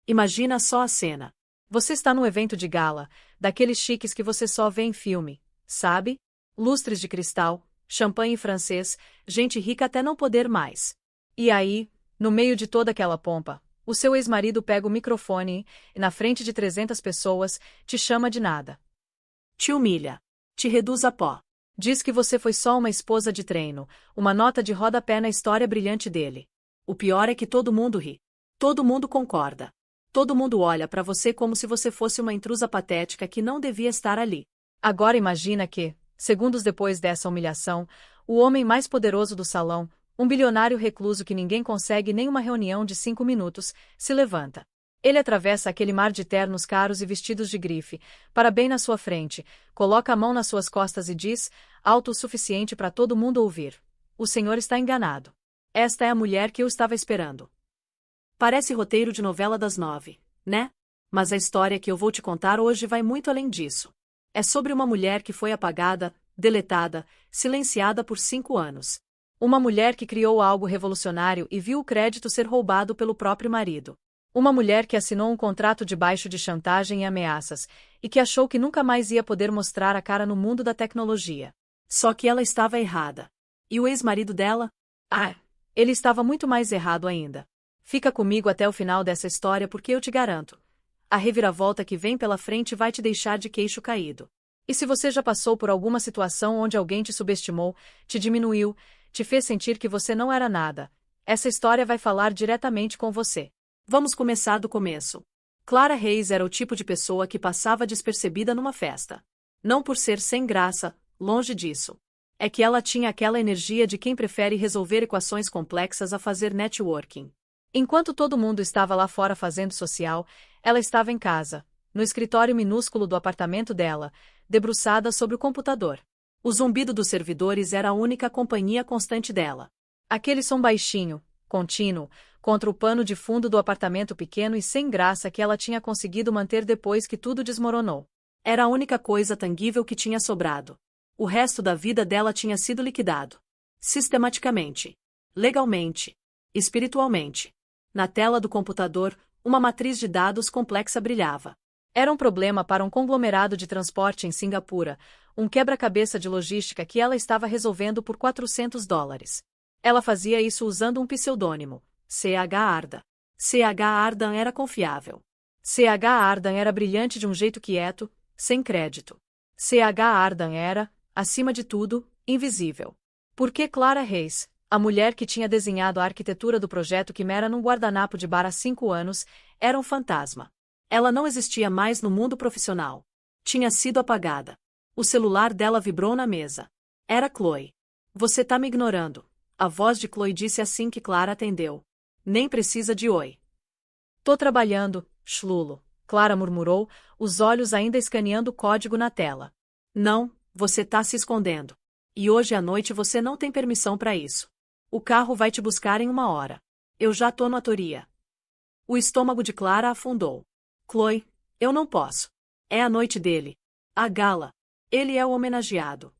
Imagina só a cena. Você está num evento de gala, daqueles chiques que você só vê em filme, sabe? Lustres de cristal, champanhe francês, gente rica até não poder mais. E aí, no meio de toda aquela pompa, o seu ex-marido pega o microfone e, na frente de 300 pessoas, te chama de nada. Te humilha. Te reduz a pó. Diz que você foi só uma esposa de treino, uma nota de rodapé na história brilhante dele. O pior é que todo mundo ri. Todo mundo concorda. Todo mundo olha para você como se você fosse uma intrusa patética que não devia estar ali. Agora imagina que, segundos depois dessa humilhação, o homem mais poderoso do salão, um bilionário recluso que ninguém consegue nem uma reunião de 5 minutos, se levanta. Ele atravessa aquele mar de ternos caros e vestidos de grife, para bem na sua frente, coloca a mão nas suas costas e diz, alto o suficiente para todo mundo ouvir: o senhor está enganado. Esta é a mulher que eu estava esperando. Parece roteiro de novela das 9, né? Mas a história que eu vou te contar hoje vai muito além disso. É sobre uma mulher que foi apagada, deletada, silenciada por 5 anos. Uma mulher que criou algo revolucionário e viu o crédito ser roubado pelo próprio marido. Uma mulher que assinou um contrato debaixo de chantagem e ameaças, e que achou que nunca mais ia poder mostrar a cara no mundo da tecnologia. Só que ela estava errada. E o ex-marido dela? Ah, ele estava muito mais errado ainda. Fica comigo até o final dessa história porque eu te garanto. A reviravolta que vem pela frente vai te deixar de queixo caído. E se você já passou por alguma situação onde alguém te subestimou, te diminuiu, te fez sentir que você não era nada, essa história vai falar diretamente com você. Vamos começar do começo. Clara Reis era o tipo de pessoa que passava despercebida numa festa. Não por ser sem graça, longe disso. É que ela tinha aquela energia de quem prefere resolver equações complexas a fazer networking. Enquanto todo mundo estava lá fora fazendo social, ela estava em casa, no escritório minúsculo do apartamento dela, debruçada sobre o computador. O zumbido dos servidores era a única companhia constante dela. Aquele som baixinho, contínuo, contra o pano de fundo do apartamento pequeno e sem graça que ela tinha conseguido manter depois que tudo desmoronou. Era a única coisa tangível que tinha sobrado. O resto da vida dela tinha sido liquidado. Sistematicamente. Legalmente. Espiritualmente. Na tela do computador, uma matriz de dados complexa brilhava. Era um problema para um conglomerado de transporte em Singapura, um quebra-cabeça de logística que ela estava resolvendo por $400. Ela fazia isso usando um pseudônimo, C.H. Ardan. C.H. Ardan era confiável. C.H. Ardan era brilhante de um jeito quieto, sem crédito. C.H. Ardan era, acima de tudo, invisível. Porque Clara Reis, a mulher que tinha desenhado a arquitetura do projeto Quimera num guardanapo de bar há 5 anos, era um fantasma. Ela não existia mais no mundo profissional. Tinha sido apagada. O celular dela vibrou na mesa. Era Chloe. Você tá me ignorando. A voz de Chloe disse assim que Clara atendeu. Nem precisa de oi. Tô trabalhando, chlulo, Clara murmurou, os olhos ainda escaneando o código na tela. Não, você tá se escondendo. E hoje à noite você não tem permissão para isso. O carro vai te buscar em 1 hora. Eu já tô na toria. O estômago de Clara afundou. Chloe, eu não posso. É a noite dele. A gala. Ele é o homenageado.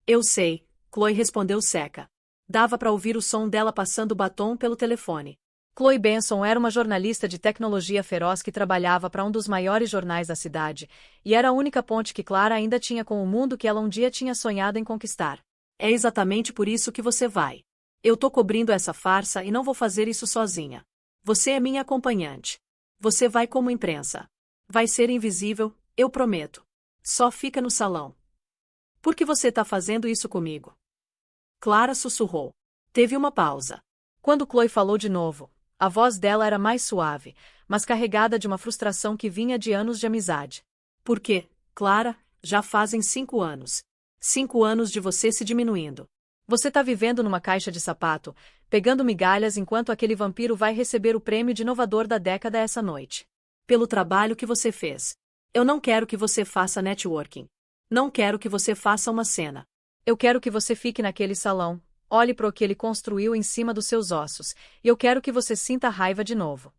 Eu sei, Chloe respondeu seca. Dava para ouvir o som dela passando batom pelo telefone. Chloe Benson era uma jornalista de tecnologia feroz que trabalhava para um dos maiores jornais da cidade, e era a única ponte que Clara ainda tinha com o mundo que ela um dia tinha sonhado em conquistar. É exatamente por isso que você vai. Eu tô cobrindo essa farsa e não vou fazer isso sozinha. Você é minha acompanhante. Você vai como imprensa. Vai ser invisível, eu prometo. Só fica no salão. Por que você tá fazendo isso comigo? Clara sussurrou. Teve uma pausa. Quando Chloe falou de novo, a voz dela era mais suave, mas carregada de uma frustração que vinha de anos de amizade. Por quê, Clara? Já fazem 5 anos. 5 anos de você se diminuindo. Você tá vivendo numa caixa de sapato, pegando migalhas enquanto aquele vampiro vai receber o prêmio de inovador da década essa noite. Pelo trabalho que você fez. Eu não quero que você faça networking. Não quero que você faça uma cena. Eu quero que você fique naquele salão, olhe para o que ele construiu em cima dos seus ossos, e eu quero que você sinta raiva de novo.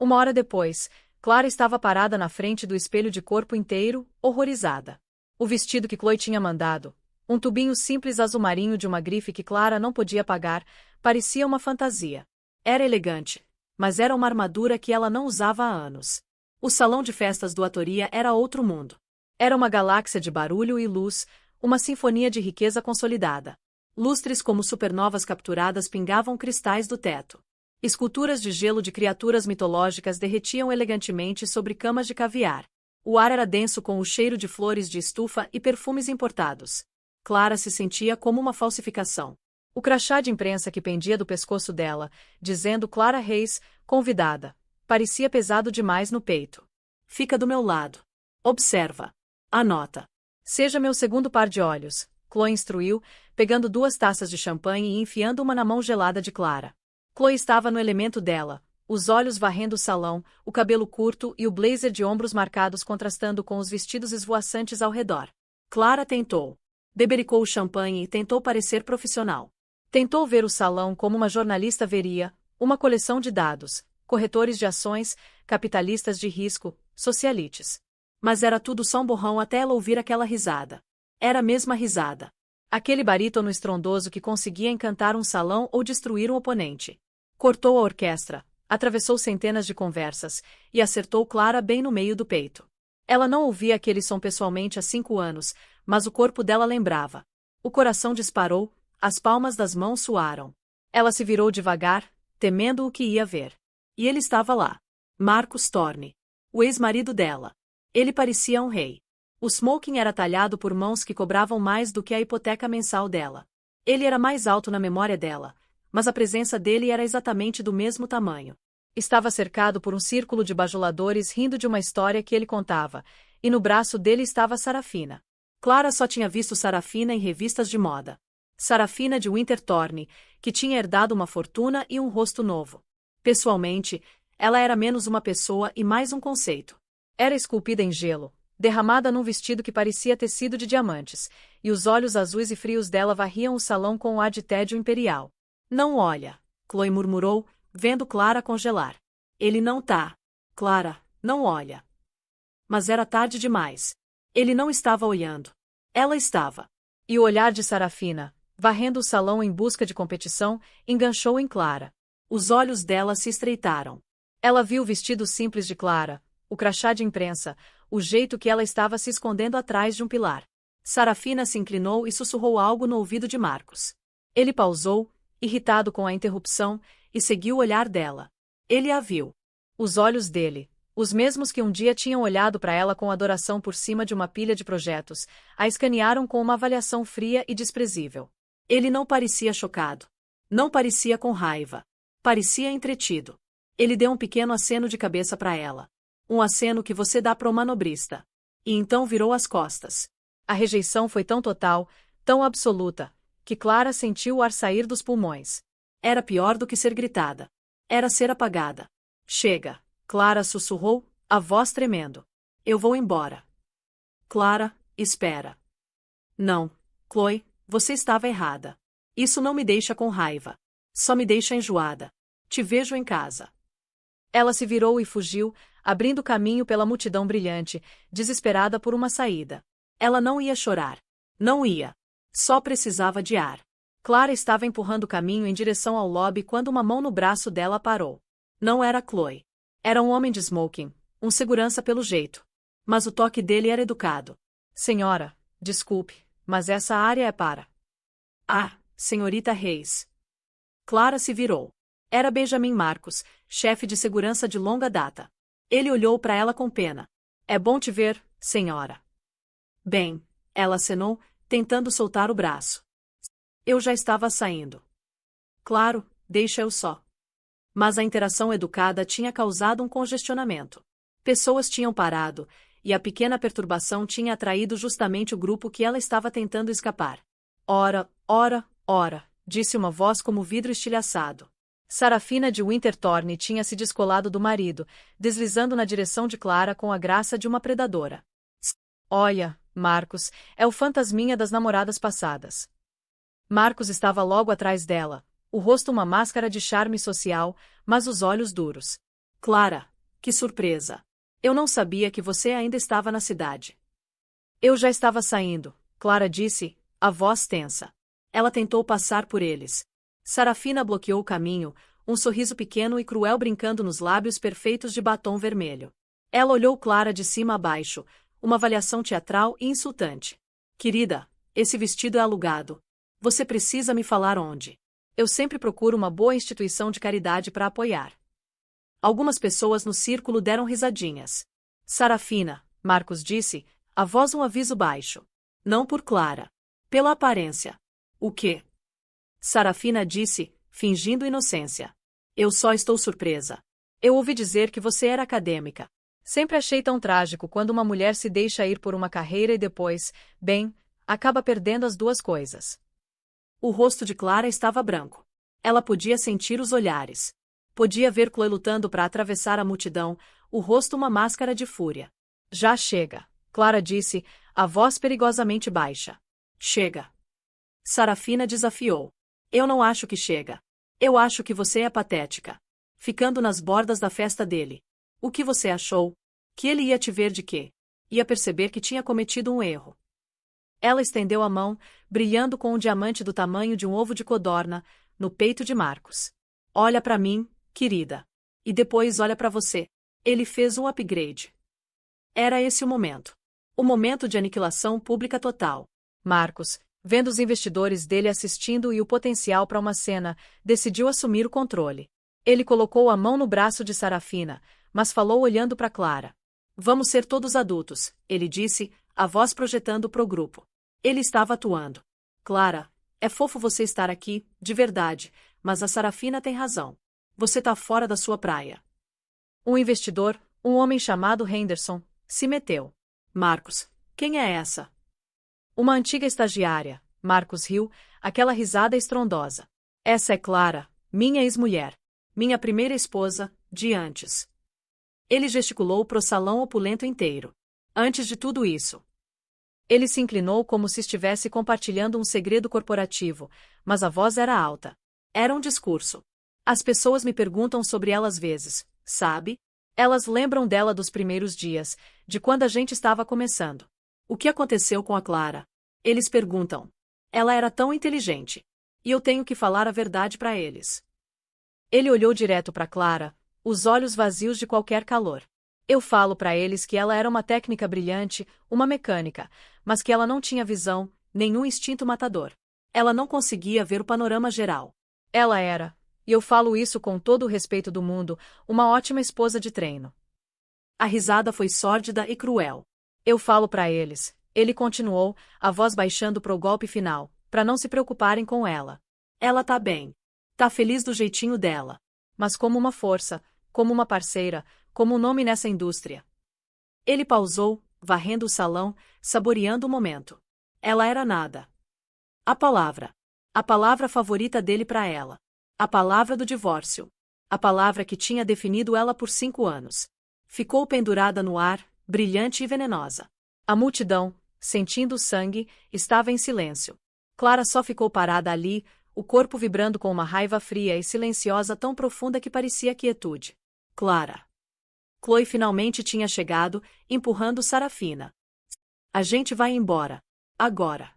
1 hora depois, Clara estava parada na frente do espelho de corpo inteiro, horrorizada. O vestido que Chloe tinha mandado, um tubinho simples azul marinho de uma grife que Clara não podia pagar, parecia uma fantasia. Era elegante, mas era uma armadura que ela não usava há anos. O salão de festas do Atoria era outro mundo. Era uma galáxia de barulho e luz, uma sinfonia de riqueza consolidada. Lustres como supernovas capturadas pingavam cristais do teto. Esculturas de gelo de criaturas mitológicas derretiam elegantemente sobre camas de caviar. O ar era denso com o cheiro de flores de estufa e perfumes importados. Clara se sentia como uma falsificação. O crachá de imprensa que pendia do pescoço dela, dizendo Clara Reis, convidada, parecia pesado demais no peito. Fica do meu lado. Observa. Anota. Seja meu segundo par de olhos, Chloe instruiu, pegando 2 taças de champanhe e enfiando uma na mão gelada de Clara. Chloe estava no elemento dela, os olhos varrendo o salão, o cabelo curto e o blazer de ombros marcados contrastando com os vestidos esvoaçantes ao redor. Clara tentou. Bebericou o champanhe e tentou parecer profissional. Tentou ver o salão como uma jornalista veria, uma coleção de dados, corretores de ações, capitalistas de risco, socialites. Mas era tudo só um borrão até ela ouvir aquela risada. Era a mesma risada. Aquele barítono estrondoso que conseguia encantar um salão ou destruir um oponente. Cortou a orquestra, atravessou centenas de conversas, e acertou Clara bem no meio do peito. Ela não ouvia aquele som pessoalmente há 5 anos, mas o corpo dela lembrava. O coração disparou, as palmas das mãos suaram. Ela se virou devagar, temendo o que ia ver. E ele estava lá. Marcus Thorne. O ex-marido dela. Ele parecia um rei. O smoking era talhado por mãos que cobravam mais do que a hipoteca mensal dela. Ele era mais alto na memória dela, mas a presença dele era exatamente do mesmo tamanho. Estava cercado por um círculo de bajuladores rindo de uma história que ele contava, e no braço dele estava Sarafina. Clara só tinha visto Sarafina em revistas de moda. Sarafina de Winter Thorne, que tinha herdado uma fortuna e um rosto novo. Pessoalmente, ela era menos uma pessoa e mais um conceito. Era esculpida em gelo, derramada num vestido que parecia tecido de diamantes, e os olhos azuis e frios dela varriam o salão com um ar de tédio imperial. Não olha, Chloe murmurou, vendo Clara congelar. Ele não tá. Clara, não olha. Mas era tarde demais. Ele não estava olhando. Ela estava. E o olhar de Sarafina, varrendo o salão em busca de competição, enganchou em Clara. Os olhos dela se estreitaram. Ela viu o vestido simples de Clara, o crachá de imprensa, o jeito que ela estava se escondendo atrás de um pilar. Sarafina se inclinou e sussurrou algo no ouvido de Marcus. Ele pausou, irritado com a interrupção, e seguiu o olhar dela. Ele a viu. Os olhos dele, os mesmos que um dia tinham olhado para ela com adoração por cima de uma pilha de projetos, a escanearam com uma avaliação fria e desprezível. Ele não parecia chocado. Não parecia com raiva. Parecia entretido. Ele deu um pequeno aceno de cabeça para ela. Um aceno que você dá para um manobrista. E então virou as costas. A rejeição foi tão total, tão absoluta, que Clara sentiu o ar sair dos pulmões. Era pior do que ser gritada. Era ser apagada. Chega, Clara sussurrou, a voz tremendo. Eu vou embora. Clara, espera. Não, Chloe, você estava errada. Isso não me deixa com raiva. Só me deixa enjoada. Te vejo em casa. Ela se virou e fugiu, abrindo caminho pela multidão brilhante, desesperada por uma saída. Ela não ia chorar. Não ia. Só precisava de ar. Clara estava empurrando o caminho em direção ao lobby quando uma mão no braço dela parou. Não era Chloe. Era um homem de smoking, um segurança pelo jeito. Mas o toque dele era educado. Senhora, desculpe, mas essa área é para... Ah, senhorita Reis. Clara se virou. Era Benjamin Marcus, chefe de segurança de longa data. Ele olhou para ela com pena. É bom te ver, senhora. Bem, ela acenou, tentando soltar o braço. Eu já estava saindo. Claro, deixa eu só. Mas a interação educada tinha causado um congestionamento. Pessoas tinham parado, e a pequena perturbação tinha atraído justamente o grupo que ela estava tentando escapar. Ora, ora, ora, disse uma voz como vidro estilhaçado. Sarafina de Winter Thorne tinha se descolado do marido, deslizando na direção de Clara com a graça de uma predadora. Olha, Marcus, é o fantasminha das namoradas passadas. Marcus estava logo atrás dela, o rosto uma máscara de charme social, mas os olhos duros. Clara, que surpresa! Eu não sabia que você ainda estava na cidade. Eu já estava saindo, Clara disse, a voz tensa. Ela tentou passar por eles. Sarafina bloqueou o caminho, um sorriso pequeno e cruel brincando nos lábios perfeitos de batom vermelho. Ela olhou Clara de cima a baixo, uma avaliação teatral e insultante. Querida, esse vestido é alugado. Você precisa me falar onde. Eu sempre procuro uma boa instituição de caridade para apoiar. Algumas pessoas no círculo deram risadinhas. Sarafina, Marcos disse, a voz um aviso baixo. Não por Clara. Pela aparência. O quê? Sarafina disse, fingindo inocência. Eu só estou surpresa. Eu ouvi dizer que você era acadêmica. Sempre achei tão trágico quando uma mulher se deixa ir por uma carreira e depois, bem, acaba perdendo as duas coisas. O rosto de Clara estava branco. Ela podia sentir os olhares. Podia ver Chloe lutando para atravessar a multidão, o rosto uma máscara de fúria. Já chega, Clara disse, a voz perigosamente baixa. Chega. Sarafina desafiou. Eu não acho que chega. Eu acho que você é patética. Ficando nas bordas da festa dele. O que você achou? Que ele ia te ver de quê? Ia perceber que tinha cometido um erro. Ela estendeu a mão, brilhando com um diamante do tamanho de um ovo de codorna, no peito de Marcos. Olha para mim, querida. E depois olha para você. Ele fez um upgrade. Era esse o momento. O momento de aniquilação pública total. Marcos, vendo os investidores dele assistindo e o potencial para uma cena, decidiu assumir o controle. Ele colocou a mão no braço de Sarafina, mas falou olhando para Clara. Vamos ser todos adultos, ele disse, a voz projetando pro grupo. Ele estava atuando. Clara, é fofo você estar aqui, de verdade, mas a Sarafina tem razão. Você tá fora da sua praia. Um investidor, um homem chamado Henderson, se meteu. Marcos, quem é essa? Uma antiga estagiária, Marcos riu, aquela risada estrondosa. Essa é Clara, minha ex-mulher. Minha primeira esposa, de antes. Ele gesticulou pro salão opulento inteiro. Antes de tudo isso. Ele se inclinou como se estivesse compartilhando um segredo corporativo, mas a voz era alta. Era um discurso. As pessoas me perguntam sobre ela às vezes, sabe? Elas lembram dela dos primeiros dias, de quando a gente estava começando. O que aconteceu com a Clara? Eles perguntam. Ela era tão inteligente. E eu tenho que falar a verdade para eles. Ele olhou direto para Clara, os olhos vazios de qualquer calor. Eu falo para eles que ela era uma técnica brilhante, uma mecânica, mas que ela não tinha visão, nenhum instinto matador. Ela não conseguia ver o panorama geral. Ela era, e eu falo isso com todo o respeito do mundo, uma ótima esposa de treino. A risada foi sórdida e cruel. Eu falo para eles, ele continuou, a voz baixando pro golpe final, para não se preocuparem com ela. Ela tá bem. Tá feliz do jeitinho dela. Mas como uma força, como uma parceira, como um nome nessa indústria. Ele pausou, varrendo o salão, saboreando o momento. Ela era nada. A palavra favorita dele para ela. A palavra do divórcio. A palavra que tinha definido ela por 5 anos. Ficou pendurada no ar, brilhante e venenosa. A multidão, sentindo o sangue, estava em silêncio. Clara só ficou parada ali, o corpo vibrando com uma raiva fria e silenciosa tão profunda que parecia quietude. Clara. Chloe finalmente tinha chegado, empurrando Sarafina. A gente vai embora. Agora.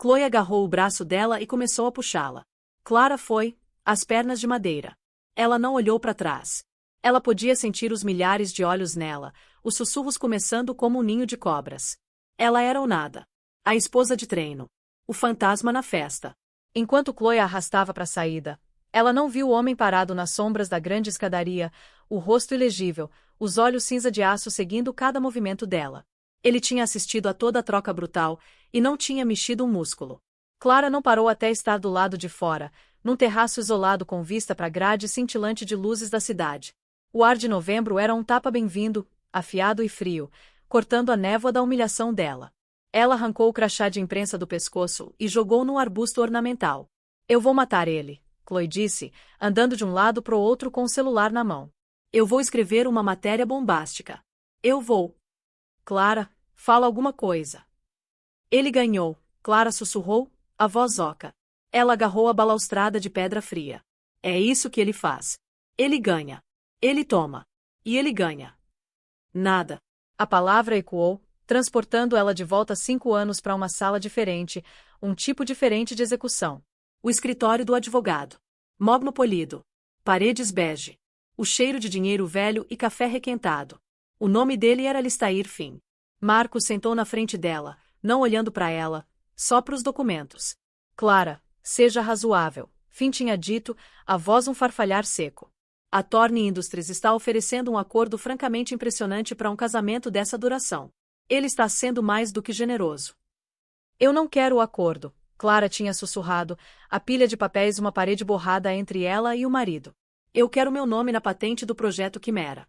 Chloe agarrou o braço dela e começou a puxá-la. Clara foi, as pernas de madeira. Ela não olhou para trás. Ela podia sentir os milhares de olhos nela, os sussurros começando como um ninho de cobras. Ela era o nada. A esposa de treino. O fantasma na festa. Enquanto Chloe a arrastava para a saída, ela não viu o homem parado nas sombras da grande escadaria, o rosto ilegível, os olhos cinza de aço seguindo cada movimento dela. Ele tinha assistido a toda a troca brutal, e não tinha mexido um músculo. Clara não parou até estar do lado de fora, num terraço isolado com vista para a grade cintilante de luzes da cidade. O ar de novembro era um tapa bem-vindo, afiado e frio, cortando a névoa da humilhação dela. Ela arrancou o crachá de imprensa do pescoço e jogou num arbusto ornamental. Eu vou matar ele, Chloe disse, andando de um lado pro outro com o celular na mão. Eu vou escrever uma matéria bombástica. Eu vou. Clara, fala alguma coisa. Ele ganhou, Clara sussurrou, a voz oca. Ela agarrou a balaustrada de pedra fria. É isso que ele faz. Ele ganha. Ele toma. E ele ganha. Nada. A palavra ecoou, transportando ela de volta 5 anos para uma sala diferente, um tipo diferente de execução. O escritório do advogado. Mogno polido. Paredes bege. O cheiro de dinheiro velho e café requentado. O nome dele era Alistair Finn. Marcos sentou na frente dela, não olhando para ela, só para os documentos. Clara, seja razoável, Finn tinha dito, a voz um farfalhar seco. A Thorne Industries está oferecendo um acordo francamente impressionante para um casamento dessa duração. Ele está sendo mais do que generoso. Eu não quero o acordo, Clara tinha sussurrado, a pilha de papéis uma parede borrada entre ela e o marido. Eu quero meu nome na patente do projeto Quimera.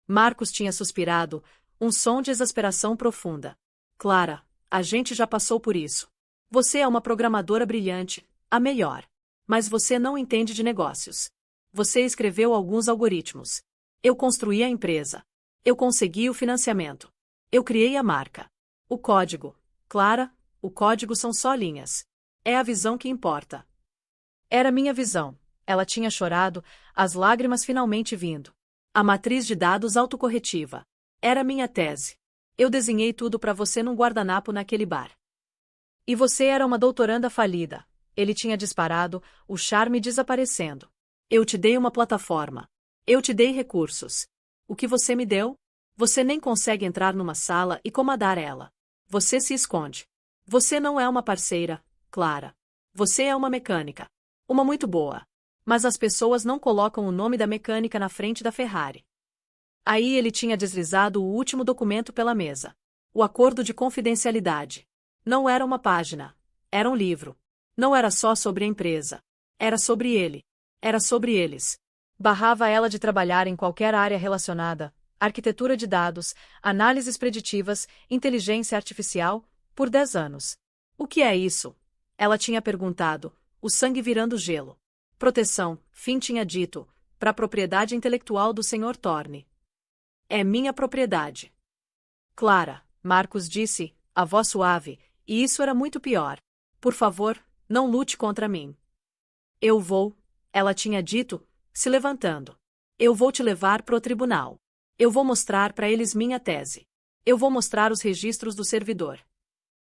Marcos tinha suspirado, um som de exasperação profunda. Clara, a gente já passou por isso. Você é uma programadora brilhante, a melhor. Mas você não entende de negócios. Você escreveu alguns algoritmos. Eu construí a empresa. Eu consegui o financiamento. Eu criei a marca. O código. Clara, o código são só linhas. É a visão que importa. Era minha visão. Ela tinha chorado, as lágrimas finalmente vindo. A matriz de dados autocorretiva. Era minha tese. Eu desenhei tudo para você num guardanapo naquele bar. E você era uma doutoranda falida. Ele tinha disparado, o charme desaparecendo. Eu te dei uma plataforma. Eu te dei recursos. O que você me deu? Você nem consegue entrar numa sala e comandar ela. Você se esconde. Você não é uma parceira, Clara. Você é uma mecânica. Uma muito boa. Mas as pessoas não colocam o nome da mecânica na frente da Ferrari. Aí ele tinha deslizado o último documento pela mesa. O acordo de confidencialidade. Não era uma página. Era um livro. Não era só sobre a empresa. Era sobre ele. Era sobre eles. Barrava ela de trabalhar em qualquer área relacionada, arquitetura de dados, análises preditivas, inteligência artificial, por 10 anos. O que é isso? Ela tinha perguntado, o sangue virando gelo. Proteção, Finn tinha dito, para a propriedade intelectual do Sr. Thorne. É minha propriedade. Clara, Marcos disse, a voz suave, e isso era muito pior. Por favor, não lute contra mim. Eu vou, ela tinha dito, se levantando. Eu vou te levar pro tribunal. Eu vou mostrar para eles minha tese. Eu vou mostrar os registros do servidor.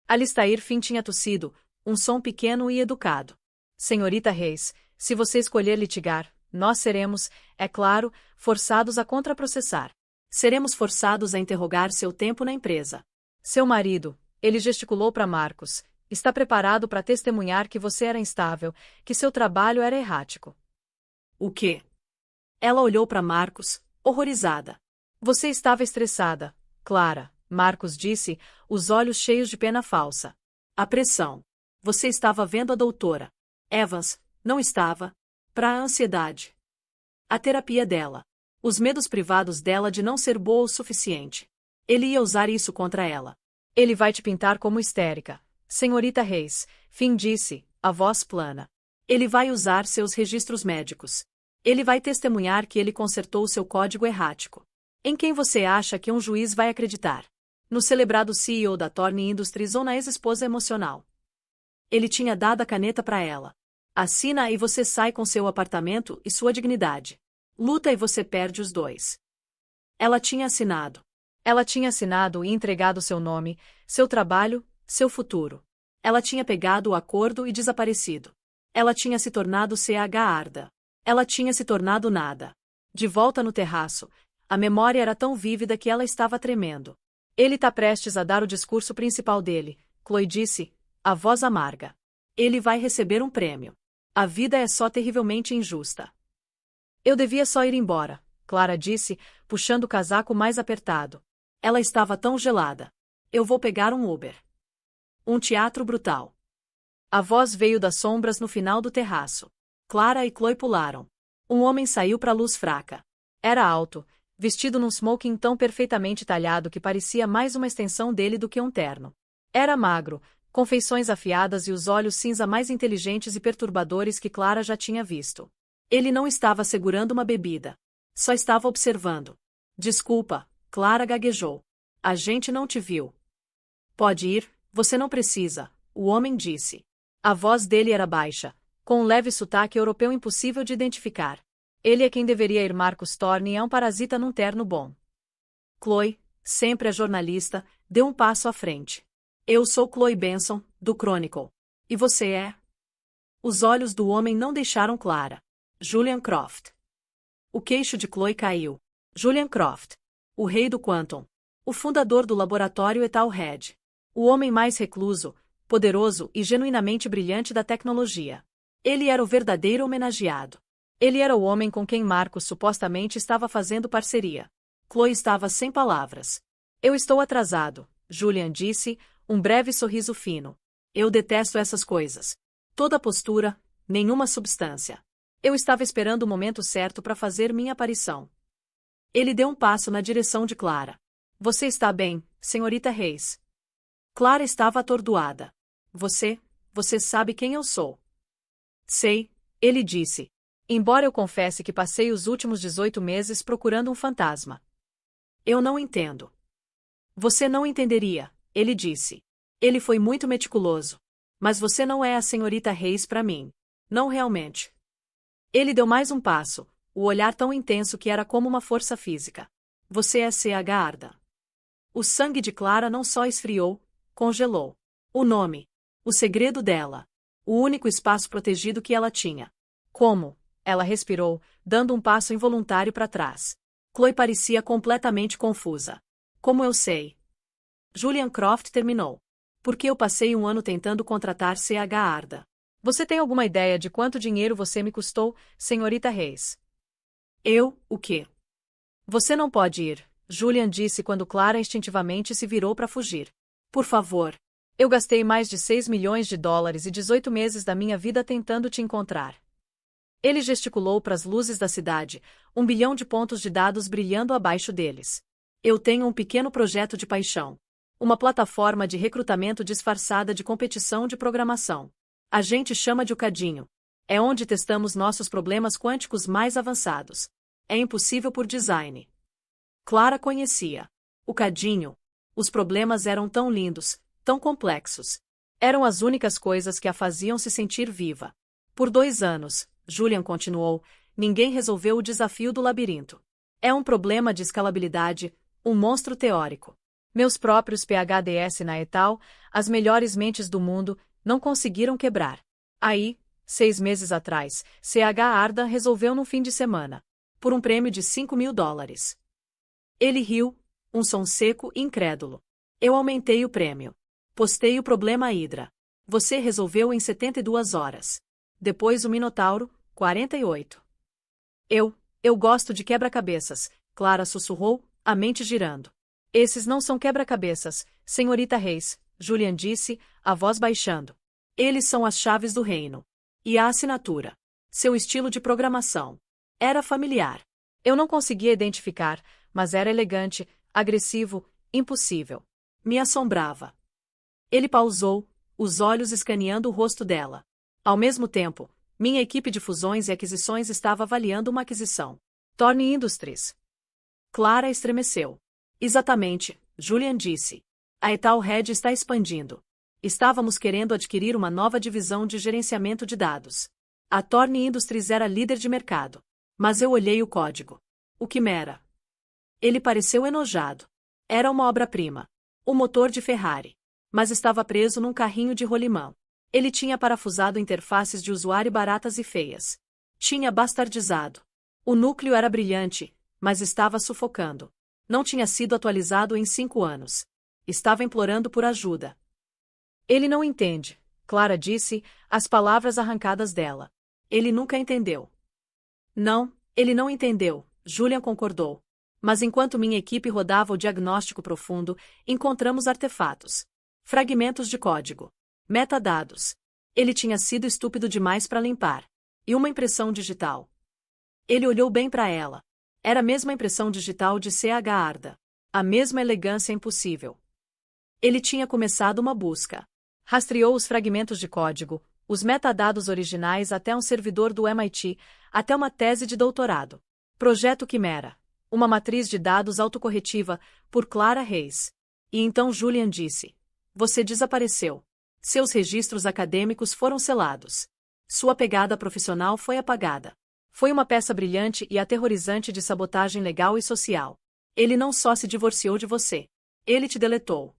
Alistair Finn tinha tossido, um som pequeno e educado. Senhorita Reis, se você escolher litigar, nós seremos, é claro, forçados a contraprocessar. Seremos forçados a interrogar seu tempo na empresa. Seu marido, ele gesticulou para Marcos, está preparado para testemunhar que você era instável, que seu trabalho era errático. O quê? Ela olhou para Marcos, horrorizada. Você estava estressada, Clara, Marcos disse, os olhos cheios de pena falsa. A pressão. Você estava vendo a doutora Evans, não estava? Para a ansiedade. A terapia dela. Os medos privados dela de não ser boa o suficiente. Ele ia usar isso contra ela. Ele vai te pintar como histérica. Senhorita Reis, Finn disse, a voz plana. Ele vai usar seus registros médicos. Ele vai testemunhar que ele consertou seu código errático. Em quem você acha que um juiz vai acreditar? No celebrado CEO da Thorne Industries ou na ex-esposa emocional? Ele tinha dado a caneta para ela. Assina e você sai com seu apartamento e sua dignidade. Luta e você perde os dois. Ela tinha assinado. Ela tinha assinado e entregado seu nome, seu trabalho, seu futuro. Ela tinha pegado o acordo e desaparecido. Ela tinha se tornado CH Arda. Ela tinha se tornado nada. De volta no terraço, a memória era tão vívida que ela estava tremendo. Ele está prestes a dar o discurso principal dele, Chloe disse, a voz amarga. Ele vai receber um prêmio. A vida é só terrivelmente injusta. Eu devia só ir embora, Clara disse, puxando o casaco mais apertado. Ela estava tão gelada. Eu vou pegar um Uber. Um teatro brutal. A voz veio das sombras no final do terraço. Clara e Chloe pularam. Um homem saiu para a luz fraca. Era alto, vestido num smoking tão perfeitamente talhado que parecia mais uma extensão dele do que um terno. Era magro, com feições afiadas e os olhos cinza mais inteligentes e perturbadores que Clara já tinha visto. Ele não estava segurando uma bebida. Só estava observando. Desculpa, Clara gaguejou. A gente não te viu. Pode ir, você não precisa, o homem disse. A voz dele era baixa, com um leve sotaque europeu impossível de identificar. Ele é quem deveria ir. Marcos Thorne é um parasita num terno bom. Chloe, sempre a jornalista, deu um passo à frente. Eu sou Chloe Benson, do Chronicle. E você é? Os olhos do homem não deixaram Clara. Julian Croft. O queixo de Chloe caiu. Julian Croft. O rei do Quantum. O fundador do laboratório Etalhead. O homem mais recluso, poderoso e genuinamente brilhante da tecnologia. Ele era o verdadeiro homenageado. Ele era o homem com quem Marcos supostamente estava fazendo parceria. Chloe estava sem palavras. Eu estou atrasado, Julian disse, um breve sorriso fino. Eu detesto essas coisas. Toda postura, nenhuma substância. Eu estava esperando o momento certo para fazer minha aparição. Ele deu um passo na direção de Clara. Você está bem, senhorita Reis? Clara estava atordoada. Você sabe quem eu sou. Sei, ele disse. Embora eu confesse que passei os últimos 18 meses procurando um fantasma. Eu não entendo. Você não entenderia, ele disse. Ele foi muito meticuloso. Mas você não é a senhorita Reis para mim. Não realmente. Ele deu mais um passo, o olhar tão intenso que era como uma força física. Você é C.H. Arda. O sangue de Clara não só esfriou, congelou. O nome. O segredo dela. O único espaço protegido que ela tinha. Como? Ela respirou, dando um passo involuntário para trás. Chloe parecia completamente confusa. Como eu sei? Julian Croft terminou. Porque eu passei um ano tentando contratar C.H. Arda. Você tem alguma ideia de quanto dinheiro você me custou, senhorita Reis? O quê? Você não pode ir, Julian disse quando Clara instintivamente se virou para fugir. Por favor. Eu gastei mais de 6 milhões de dólares e 18 meses da minha vida tentando te encontrar. Ele gesticulou para as luzes da cidade, 1 bilhão de pontos de dados brilhando abaixo deles. Eu tenho um pequeno projeto de paixão. Uma plataforma de recrutamento disfarçada de competição de programação. A gente chama de Cadinho. É onde testamos nossos problemas quânticos mais avançados. É impossível por design. Clara conhecia. O Cadinho. Os problemas eram tão lindos, tão complexos. Eram as únicas coisas que a faziam se sentir viva. Por 2 anos, Julian continuou, ninguém resolveu o desafio do labirinto. É um problema de escalabilidade, um monstro teórico. Meus próprios PhDs na Etal, as melhores mentes do mundo, não conseguiram quebrar. Aí, 6 meses atrás, C.H. Arda resolveu num fim de semana. Por um prêmio de 5 mil dólares. Ele riu, um som seco e incrédulo. Eu aumentei o prêmio. Postei o problema Hydra. Você resolveu em 72 horas. Depois o Minotauro, 48. Eu gosto de quebra-cabeças, Clara sussurrou, a mente girando. Esses não são quebra-cabeças, senhorita Reis, Julian disse, a voz baixando. Eles são as chaves do reino. E a assinatura. Seu estilo de programação. Era familiar. Eu não conseguia identificar, mas era elegante, agressivo, impossível. Me assombrava. Ele pausou, os olhos escaneando o rosto dela. Ao mesmo tempo, minha equipe de fusões e aquisições estava avaliando uma aquisição. Thorne Industries. Clara estremeceu. Exatamente, Julian disse. A Etalhead está expandindo. Estávamos querendo adquirir uma nova divisão de gerenciamento de dados. A Thorne Industries era líder de mercado. Mas eu olhei o código. O Quimera. Ele pareceu enojado. Era uma obra-prima. O motor de Ferrari. Mas estava preso num carrinho de rolimão. Ele tinha parafusado interfaces de usuário baratas e feias. Tinha bastardizado. O núcleo era brilhante, mas estava sufocando. Não tinha sido atualizado em 5 anos. Estava implorando por ajuda. Ele não entende, Clara disse, as palavras arrancadas dela. Ele nunca entendeu. Não, ele não entendeu, Julian concordou. Mas enquanto minha equipe rodava o diagnóstico profundo, encontramos artefatos. Fragmentos de código. Metadados. Ele tinha sido estúpido demais para limpar. E uma impressão digital. Ele olhou bem para ela. Era a mesma impressão digital de C.H. Arda. A mesma elegância impossível. Ele tinha começado uma busca. Rastreou os fragmentos de código, os metadados originais até um servidor do MIT, até uma tese de doutorado. Projeto Quimera. Uma matriz de dados autocorretiva, por Clara Reis. E então Julian disse. Você desapareceu. Seus registros acadêmicos foram selados. Sua pegada profissional foi apagada. Foi uma peça brilhante e aterrorizante de sabotagem legal e social. Ele não só se divorciou de você. Ele te deletou.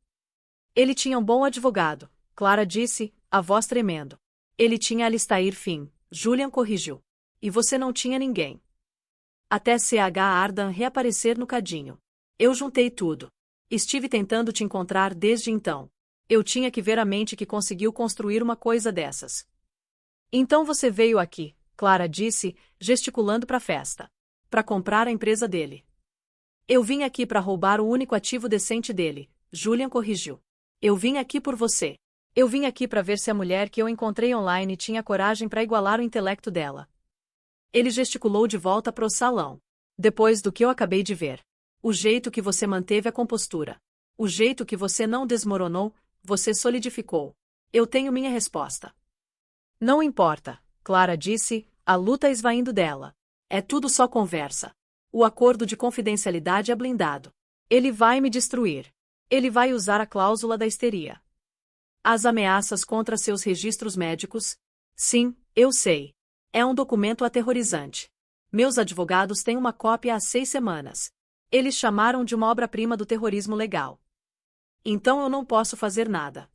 Ele tinha um bom advogado, Clara disse, a voz tremendo. Ele tinha Alistair Finn, Julian corrigiu. E você não tinha ninguém. Até CH Ardan reaparecer no cadinho. Eu juntei tudo. Estive tentando te encontrar desde então. Eu tinha que ver a mente que conseguiu construir uma coisa dessas. Então você veio aqui, Clara disse, gesticulando para a festa. Para comprar a empresa dele. Eu vim aqui para roubar o único ativo decente dele, Julian corrigiu. Eu vim aqui por você. Eu vim aqui para ver se a mulher que eu encontrei online tinha coragem para igualar o intelecto dela. Ele gesticulou de volta pro salão. Depois do que eu acabei de ver. O jeito que você manteve a compostura. O jeito que você não desmoronou, você solidificou. Eu tenho minha resposta. Não importa, Clara disse, a luta esvaindo dela. É tudo só conversa. O acordo de confidencialidade é blindado. Ele vai me destruir. Ele vai usar a cláusula da histeria. As ameaças contra seus registros médicos? Sim, eu sei. É um documento aterrorizante. Meus advogados têm uma cópia há 6 semanas. Eles chamaram de uma obra-prima do terrorismo legal. Então eu não posso fazer nada.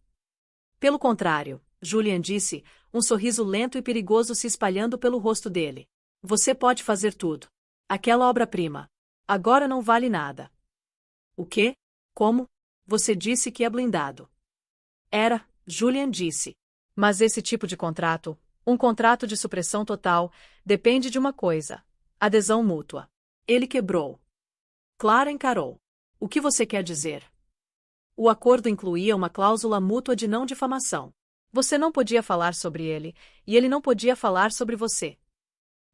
Pelo contrário, Julian disse, um sorriso lento e perigoso se espalhando pelo rosto dele. Você pode fazer tudo. Aquela obra-prima. Agora não vale nada. O quê? Como? Você disse que é blindado. Era, Julian disse. Mas esse tipo de contrato, um contrato de supressão total, depende de uma coisa: adesão mútua. Ele quebrou. Clara encarou. O que você quer dizer? O acordo incluía uma cláusula mútua de não difamação. Você não podia falar sobre ele, e ele não podia falar sobre você.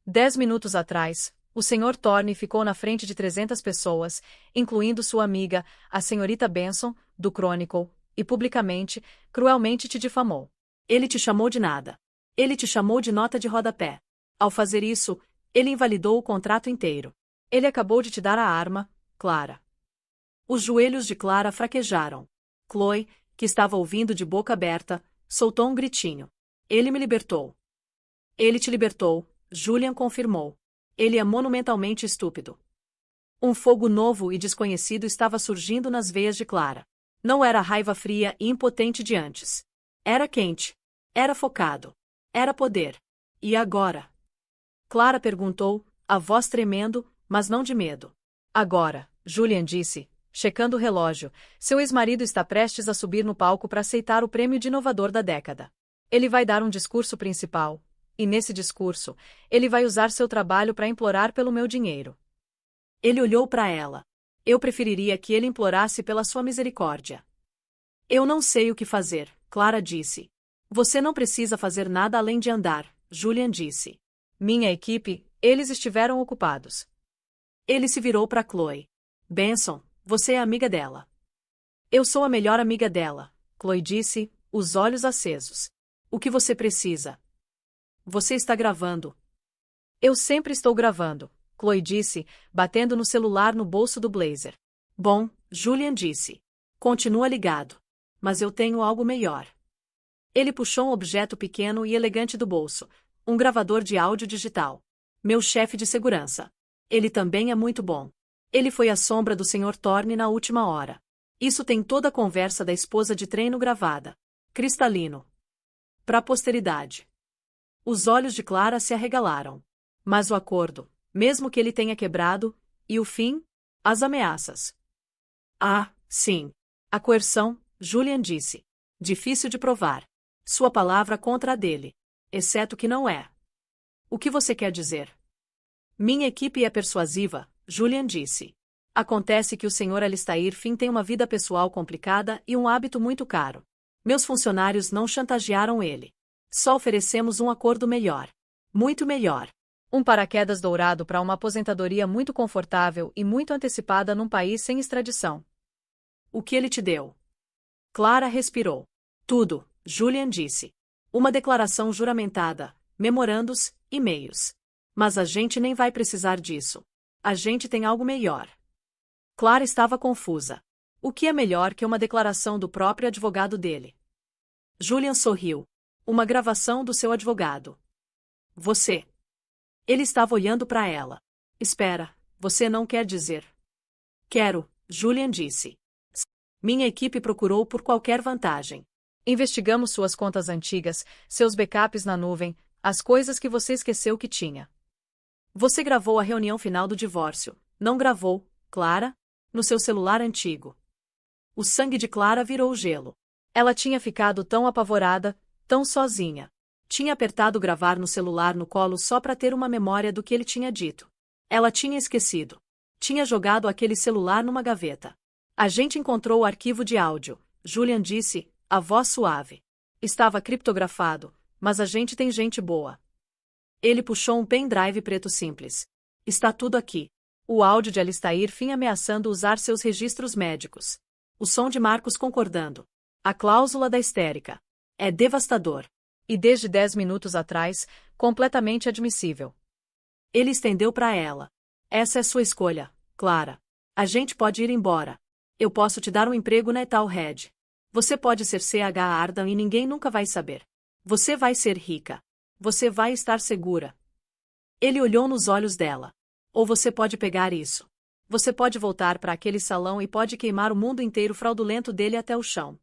10 minutos atrás, o Sr. Thorne ficou na frente de 300 pessoas, incluindo sua amiga, a senhorita Benson, do Chronicle, e publicamente, cruelmente te difamou. Ele te chamou de nada. Ele te chamou de nota de rodapé. Ao fazer isso, ele invalidou o contrato inteiro. Ele acabou de te dar a arma, Clara. Os joelhos de Clara fraquejaram. Chloe, que estava ouvindo de boca aberta, soltou um gritinho. Ele me libertou. Ele te libertou, Julian confirmou. Ele é monumentalmente estúpido. Um fogo novo e desconhecido estava surgindo nas veias de Clara. Não era a raiva fria e impotente de antes. Era quente. Era focado. Era poder. E agora? Clara perguntou, a voz tremendo, mas não de medo. Agora, Julian disse, checando o relógio, seu ex-marido está prestes a subir no palco para aceitar o prêmio de inovador da década. Ele vai dar um discurso principal, e nesse discurso, ele vai usar seu trabalho para implorar pelo meu dinheiro. Ele olhou para ela. Eu preferiria que ele implorasse pela sua misericórdia. Eu não sei o que fazer, Clara disse. Você não precisa fazer nada além de andar, Julian disse. Minha equipe, eles estiveram ocupados. Ele se virou para Chloe. Benson, você é amiga dela. Eu sou a melhor amiga dela, Chloe disse, os olhos acesos. O que você precisa? Você está gravando. Eu sempre estou gravando, Chloe disse, batendo no celular no bolso do blazer. Bom, Julian disse. Continua ligado. Mas eu tenho algo melhor. Ele puxou um objeto pequeno e elegante do bolso, um gravador de áudio digital. Meu chefe de segurança. Ele também é muito bom. Ele foi a sombra do Sr. Thorne na última hora. Isso tem toda a conversa da esposa de treino gravada. Cristalino. Para a posteridade. Os olhos de Clara se arregalaram. Mas o acordo, mesmo que ele tenha quebrado, e o fim? As ameaças. Ah, sim. A coerção, Julian disse. Difícil de provar. Sua palavra contra a dele. Exceto que não é. O que você quer dizer? Minha equipe é persuasiva, Julian disse. Acontece que o Sr. Alistair Finn tem uma vida pessoal complicada e um hábito muito caro. Meus funcionários não chantagearam ele. Só oferecemos um acordo melhor. Muito melhor. Um paraquedas dourado para uma aposentadoria muito confortável e muito antecipada num país sem extradição. O que ele te deu? Clara respirou. Tudo, Julian disse. Uma declaração juramentada, memorandos, e-mails. Mas a gente nem vai precisar disso. A gente tem algo melhor. Clara estava confusa. O que é melhor que uma declaração do próprio advogado dele? Julian sorriu. Uma gravação do seu advogado. Você. Ele estava olhando para ela. Espera, você não quer dizer? Quero, Julian disse. Minha equipe procurou por qualquer vantagem. Investigamos suas contas antigas, seus backups na nuvem, as coisas que você esqueceu que tinha. Você gravou a reunião final do divórcio, não gravou, Clara? No seu celular antigo. O sangue de Clara virou gelo. Ela tinha ficado tão apavorada, tão sozinha. Tinha apertado gravar no celular no colo só para ter uma memória do que ele tinha dito. Ela tinha esquecido. Tinha jogado aquele celular numa gaveta. A gente encontrou o arquivo de áudio, Julian disse, a voz suave. Estava criptografado, mas a gente tem gente boa. Ele puxou um pendrive preto simples. Está tudo aqui. O áudio de Alistair Finn ameaçando usar seus registros médicos. O som de Marcos concordando. A cláusula da histérica. É devastador. E desde 10 minutos atrás, completamente admissível. Ele estendeu para ela. Essa é sua escolha, Clara. A gente pode ir embora. Eu posso te dar um emprego na Etalhead. Você pode ser CH Ardan e ninguém nunca vai saber. Você vai ser rica. Você vai estar segura. Ele olhou nos olhos dela. Ou você pode pegar isso. Você pode voltar para aquele salão e pode queimar o mundo inteiro fraudulento dele até o chão.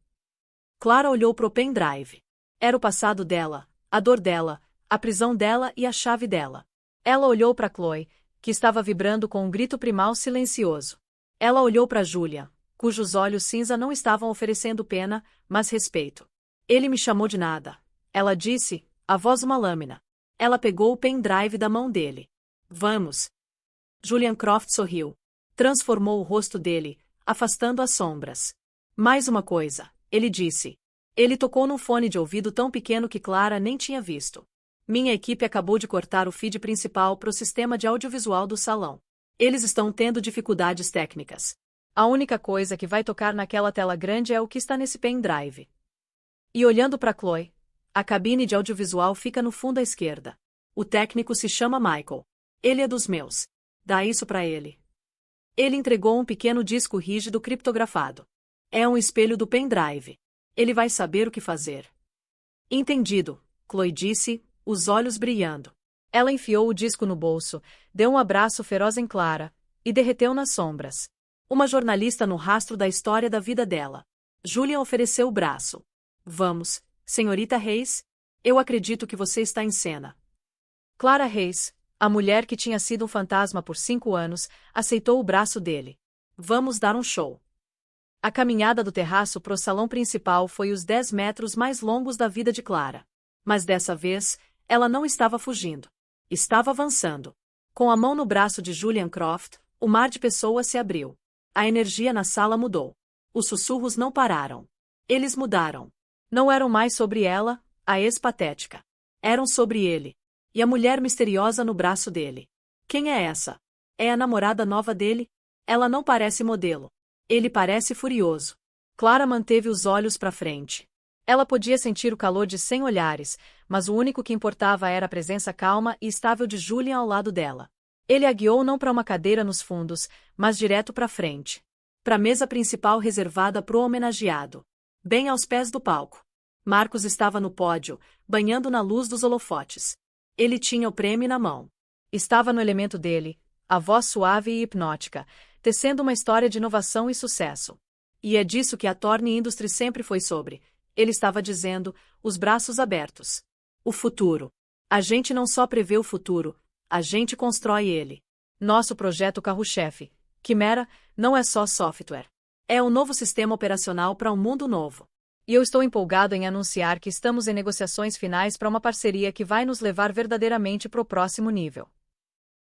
Clara olhou pro pendrive. Era o passado dela, a dor dela, a prisão dela e a chave dela. Ela olhou para Chloe, que estava vibrando com um grito primal silencioso. Ela olhou para Julia, cujos olhos cinza não estavam oferecendo pena, mas respeito. Ele me chamou de nada. Ela disse, a voz uma lâmina. Ela pegou o pendrive da mão dele. Vamos. Julian Croft sorriu. Transformou o rosto dele, afastando as sombras. Mais uma coisa, ele disse. Ele tocou num fone de ouvido tão pequeno que Clara nem tinha visto. Minha equipe acabou de cortar o feed principal para o sistema de audiovisual do salão. Eles estão tendo dificuldades técnicas. A única coisa que vai tocar naquela tela grande é o que está nesse pendrive. E olhando para Chloe, a cabine de audiovisual fica no fundo à esquerda. O técnico se chama Michael. Ele é dos meus. Dá isso para ele. Ele entregou um pequeno disco rígido criptografado. É um espelho do pendrive. Ele vai saber o que fazer. Entendido, Chloe disse, os olhos brilhando. Ela enfiou o disco no bolso, deu um abraço feroz em Clara, e derreteu nas sombras. Uma jornalista no rastro da história da vida dela. Julian ofereceu o braço. Vamos, senhorita Reis? Eu acredito que você está em cena. Clara Reis, a mulher que tinha sido um fantasma por 5 anos, aceitou o braço dele. Vamos dar um show. A caminhada do terraço pro salão principal foi os 10 metros mais longos da vida de Clara. Mas dessa vez, ela não estava fugindo. Estava avançando. Com a mão no braço de Julian Croft, o mar de pessoas se abriu. A energia na sala mudou. Os sussurros não pararam. Eles mudaram. Não eram mais sobre ela, a ex-patética. Eram sobre ele. E a mulher misteriosa no braço dele. Quem é essa? É a namorada nova dele? Ela não parece modelo. Ele parece furioso. Clara manteve os olhos para frente. Ela podia sentir o calor de 100 olhares, mas o único que importava era a presença calma e estável de Julian ao lado dela. Ele a guiou não para uma cadeira nos fundos, mas direto para frente. Para a mesa principal reservada para o homenageado. Bem aos pés do palco. Marcos estava no pódio, banhando na luz dos holofotes. Ele tinha o prêmio na mão. Estava no elemento dele, a voz suave e hipnótica, tecendo uma história de inovação e sucesso. E é disso que a Thorne Industries sempre foi sobre. Ele estava dizendo, os braços abertos. O futuro. A gente não só prevê o futuro, a gente constrói ele. Nosso projeto carro-chefe, Quimera, não é só software. É um novo sistema operacional para um mundo novo. E eu estou empolgado em anunciar que estamos em negociações finais para uma parceria que vai nos levar verdadeiramente para o próximo nível.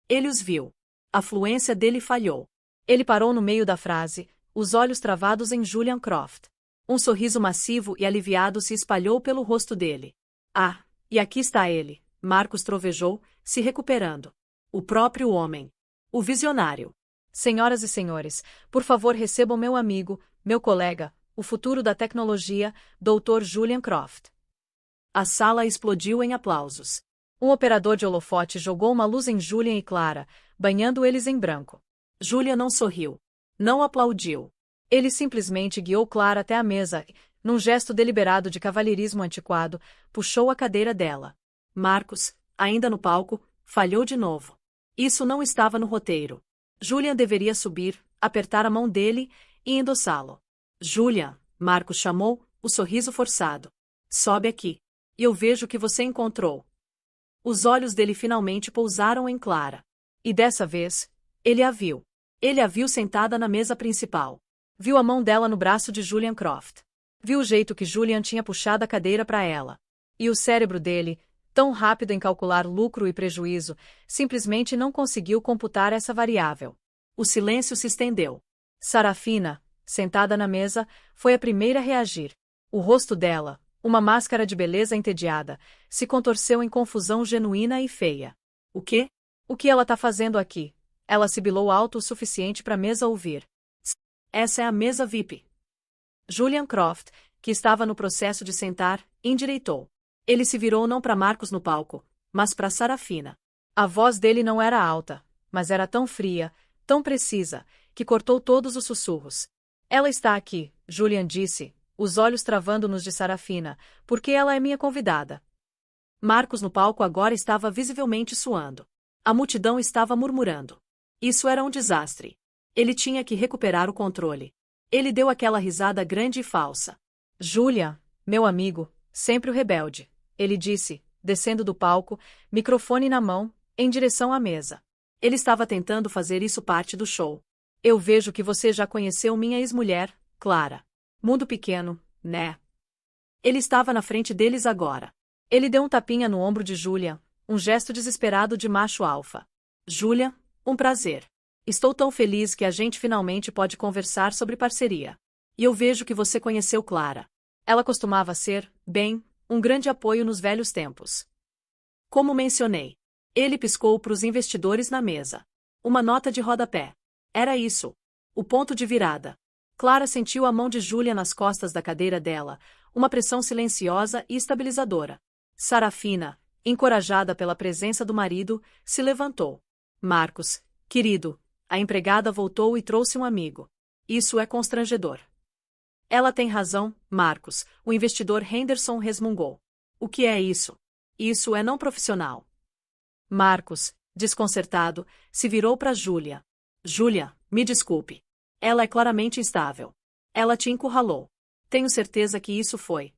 Ele os viu. A fluência dele falhou. Ele parou no meio da frase, os olhos travados em Julian Croft. Um sorriso massivo e aliviado se espalhou pelo rosto dele. Ah, e aqui está ele, Marcos trovejou, se recuperando. O próprio homem. O visionário. Senhoras e senhores, por favor recebam meu amigo, meu colega, o futuro da tecnologia, Dr. Julian Croft. A sala explodiu em aplausos. Um operador de holofote jogou uma luz em Julian e Clara, banhando eles em branco. Julian não sorriu. Não aplaudiu. Ele simplesmente guiou Clara até a mesa e, num gesto deliberado de cavalheirismo antiquado, puxou a cadeira dela. Marcos, ainda no palco, falhou de novo. Isso não estava no roteiro. Julian deveria subir, apertar a mão dele e endossá-lo. Julian, Marcos chamou, o sorriso forçado. Sobe aqui. E eu vejo o que você encontrou. Os olhos dele finalmente pousaram em Clara. E dessa vez, ele a viu. Ele a viu sentada na mesa principal. Viu a mão dela no braço de Julian Croft. Viu o jeito que Julian tinha puxado a cadeira para ela. E o cérebro dele, tão rápido em calcular lucro e prejuízo, simplesmente não conseguiu computar essa variável. O silêncio se estendeu. Sarafina, sentada na mesa, foi a primeira a reagir. O rosto dela, uma máscara de beleza entediada, se contorceu em confusão genuína e feia. O quê? O que ela tá fazendo aqui? Ela sibilou alto o suficiente para a mesa ouvir. Essa é a mesa VIP. Julian Croft, que estava no processo de sentar, endireitou. Ele se virou não para Marcos no palco, mas para Sarafina. A voz dele não era alta, mas era tão fria, tão precisa, que cortou todos os sussurros. Ela está aqui, Julian disse, os olhos travando nos de Sarafina, porque ela é minha convidada. Marcos no palco agora estava visivelmente suando. A multidão estava murmurando. Isso era um desastre. Ele tinha que recuperar o controle. Ele deu aquela risada grande e falsa. Julian, meu amigo, sempre o rebelde, ele disse, descendo do palco, microfone na mão, em direção à mesa. Ele estava tentando fazer isso parte do show. Eu vejo que você já conheceu minha ex-mulher, Clara. Mundo pequeno, né? Ele estava na frente deles agora. Ele deu um tapinha no ombro de Julian, um gesto desesperado de macho alfa. Julian, um prazer. Estou tão feliz que a gente finalmente pode conversar sobre parceria. E eu vejo que você conheceu Clara. Ela costumava ser, bem, um grande apoio nos velhos tempos. Como mencionei. Ele piscou para os investidores na mesa. Uma nota de rodapé. Era isso. O ponto de virada. Clara sentiu a mão de Julia nas costas da cadeira dela, uma pressão silenciosa e estabilizadora. Sarafina, encorajada pela presença do marido, se levantou. Marcos, querido, a empregada voltou e trouxe um amigo. Isso é constrangedor. Ela tem razão, Marcos, o investidor Henderson resmungou. O que é isso? Isso é não profissional. Marcos, desconcertado, se virou para Julia. Julia, me desculpe. Ela é claramente instável. Ela te encurralou. Tenho certeza que isso foi.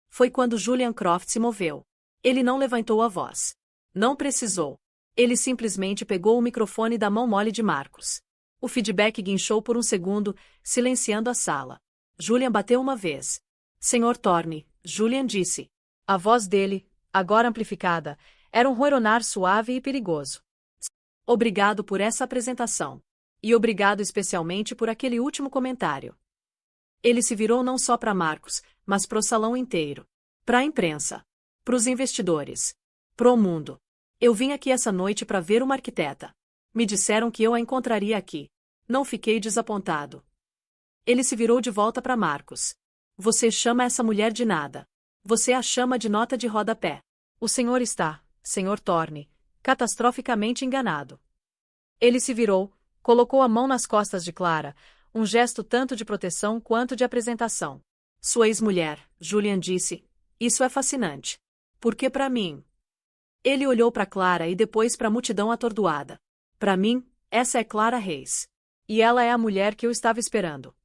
Foi quando Julian Croft se moveu. Ele não levantou a voz. Não precisou. Ele simplesmente pegou o microfone da mão mole de Marcos. O feedback guinchou por um segundo, silenciando a sala. Julian bateu uma vez. Senhor Thorne, Julian disse. A voz dele, agora amplificada, era um ronronar suave e perigoso. Obrigado por essa apresentação. E obrigado especialmente por aquele último comentário. Ele se virou não só para Marcos, mas para o salão inteiro. Para a imprensa. Para os investidores. Pro mundo. Eu vim aqui essa noite para ver uma arquiteta. Me disseram que eu a encontraria aqui. Não fiquei desapontado. Ele se virou de volta para Marcos. Você chama essa mulher de nada. Você a chama de nota de rodapé. O senhor está, senhor Thorne, catastroficamente enganado. Ele se virou, colocou a mão nas costas de Clara, um gesto tanto de proteção quanto de apresentação. Sua ex-mulher, Julian disse. Isso é fascinante. Porque para mim... Ele olhou para Clara e depois para a multidão atordoada. Para mim, essa é Clara Reis. E ela é a mulher que eu estava esperando.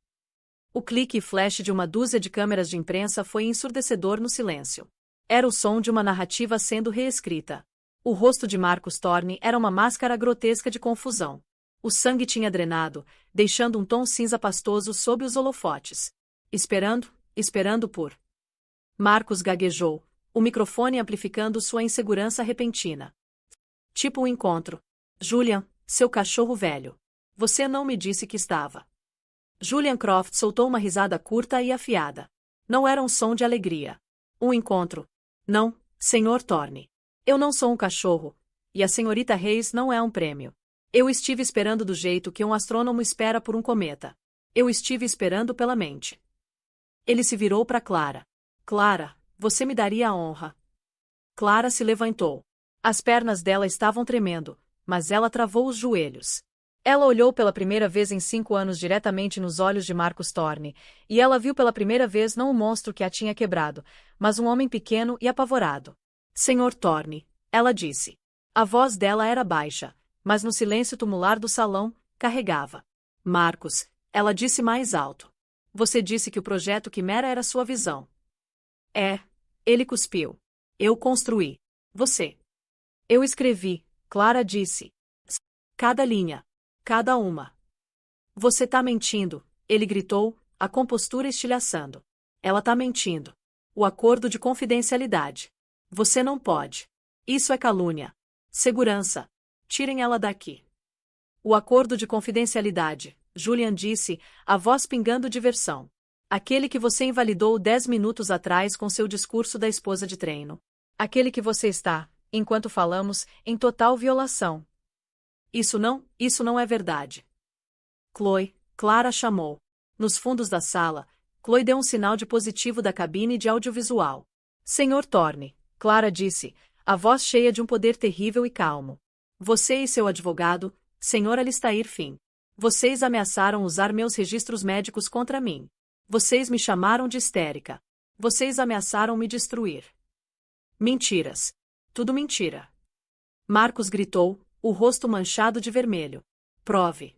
O clique e flash de uma dúzia de câmeras de imprensa foi ensurdecedor no silêncio. Era o som de uma narrativa sendo reescrita. O rosto de Marcos Thorne era uma máscara grotesca de confusão. O sangue tinha drenado, deixando um tom cinza pastoso sob os holofotes. Esperando por... Marcos gaguejou, o microfone amplificando sua insegurança repentina. Tipo um encontro. Julian, seu cachorro velho. Você não me disse que estava. Julian Croft soltou uma risada curta e afiada. Não era um som de alegria. Um encontro. Não, senhor Thorne. Eu não sou um cachorro, e a senhorita Reis não é um prêmio. Eu estive esperando do jeito que um astrônomo espera por um cometa. Eu estive esperando pela mente. Ele se virou para Clara. Clara, você me daria a honra. Clara se levantou. As pernas dela estavam tremendo, mas ela travou os joelhos. Ela olhou pela primeira vez em 5 anos diretamente nos olhos de Marcos Thorne, e ela viu pela primeira vez não o monstro que a tinha quebrado, mas um homem pequeno e apavorado. Senhor Thorne, ela disse. A voz dela era baixa, mas no silêncio tumular do salão, carregava. Marcos, ela disse mais alto. Você disse que o projeto Quimera era sua visão. É, ele cuspiu. Eu construí. Você. Eu escrevi, Clara disse. Cada linha. Cada uma. Você tá mentindo, ele gritou, a compostura estilhaçando. Ela tá mentindo. O acordo de confidencialidade. Você não pode. Isso é calúnia. Segurança. Tirem ela daqui. O acordo de confidencialidade, Julian disse, a voz pingando diversão. Aquele que você invalidou 10 minutos atrás com seu discurso da esposa de treino. Aquele que você está, enquanto falamos, em total violação. Isso não é verdade. Chloe, Clara chamou. Nos fundos da sala, Chloe deu um sinal de positivo da cabine de audiovisual. Senhor Thorne, Clara disse, a voz cheia de um poder terrível e calmo. Você e seu advogado, Sr. Alistair Finn. Vocês ameaçaram usar meus registros médicos contra mim. Vocês me chamaram de histérica. Vocês ameaçaram me destruir. Mentiras. Tudo mentira. Marcos gritou, o rosto manchado de vermelho. Prove.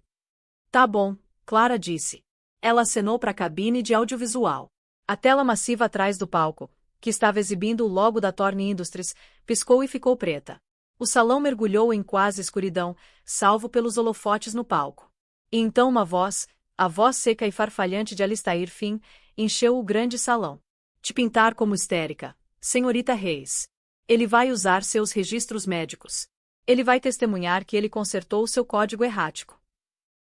Tá bom, Clara disse. Ela acenou para a cabine de audiovisual. A tela massiva atrás do palco, que estava exibindo o logo da Thorne Industries, piscou e ficou preta. O salão mergulhou em quase escuridão, salvo pelos holofotes no palco. E então uma voz, a voz seca e farfalhante de Alistair Finn, encheu o grande salão. Te pintar como histérica, senhorita Reis. Ele vai usar seus registros médicos. Ele vai testemunhar que ele consertou seu código errático.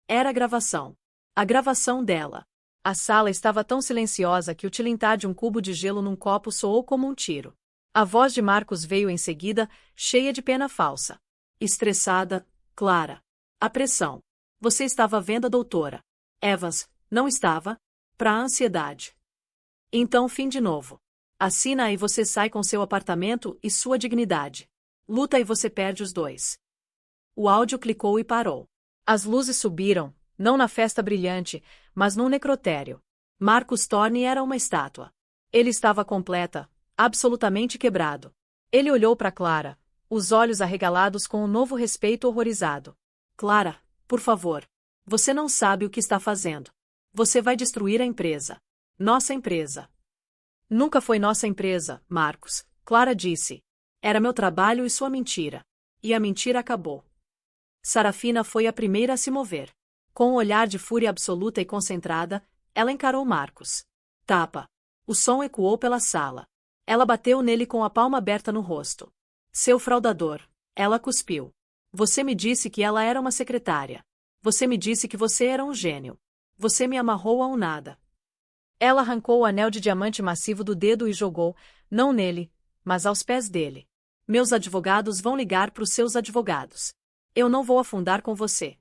Era a gravação. A gravação dela. A sala estava tão silenciosa que o tilintar de um cubo de gelo num copo soou como um tiro. A voz de Marcos veio em seguida, cheia de pena falsa. Estressada, Clara. A pressão. Você estava vendo a doutora Evans, não estava? Pra ansiedade. Então fim de novo. Assina e você sai com seu apartamento e sua dignidade. Luta e você perde os dois. O áudio clicou e parou. As luzes subiram, não na festa brilhante, mas num necrotério. Marcus Thorne era uma estátua. Ele estava completa, absolutamente quebrado. Ele olhou para Clara, os olhos arregalados com um novo respeito horrorizado. Clara, por favor. Você não sabe o que está fazendo. Você vai destruir a empresa. Nossa empresa. Nunca foi nossa empresa, Marcos, Clara disse. Era meu trabalho e sua mentira. E a mentira acabou. Sarafina foi a primeira a se mover. Com um olhar de fúria absoluta e concentrada, ela encarou Marcos. Tapa. O som ecoou pela sala. Ela bateu nele com a palma aberta no rosto. Seu fraudador. Ela cuspiu. Você me disse que ela era uma secretária. Você me disse que você era um gênio. Você me amarrou a um nada. Ela arrancou o anel de diamante massivo do dedo e jogou, não nele, mas aos pés dele. Meus advogados vão ligar para os seus advogados. Eu não vou afundar com você.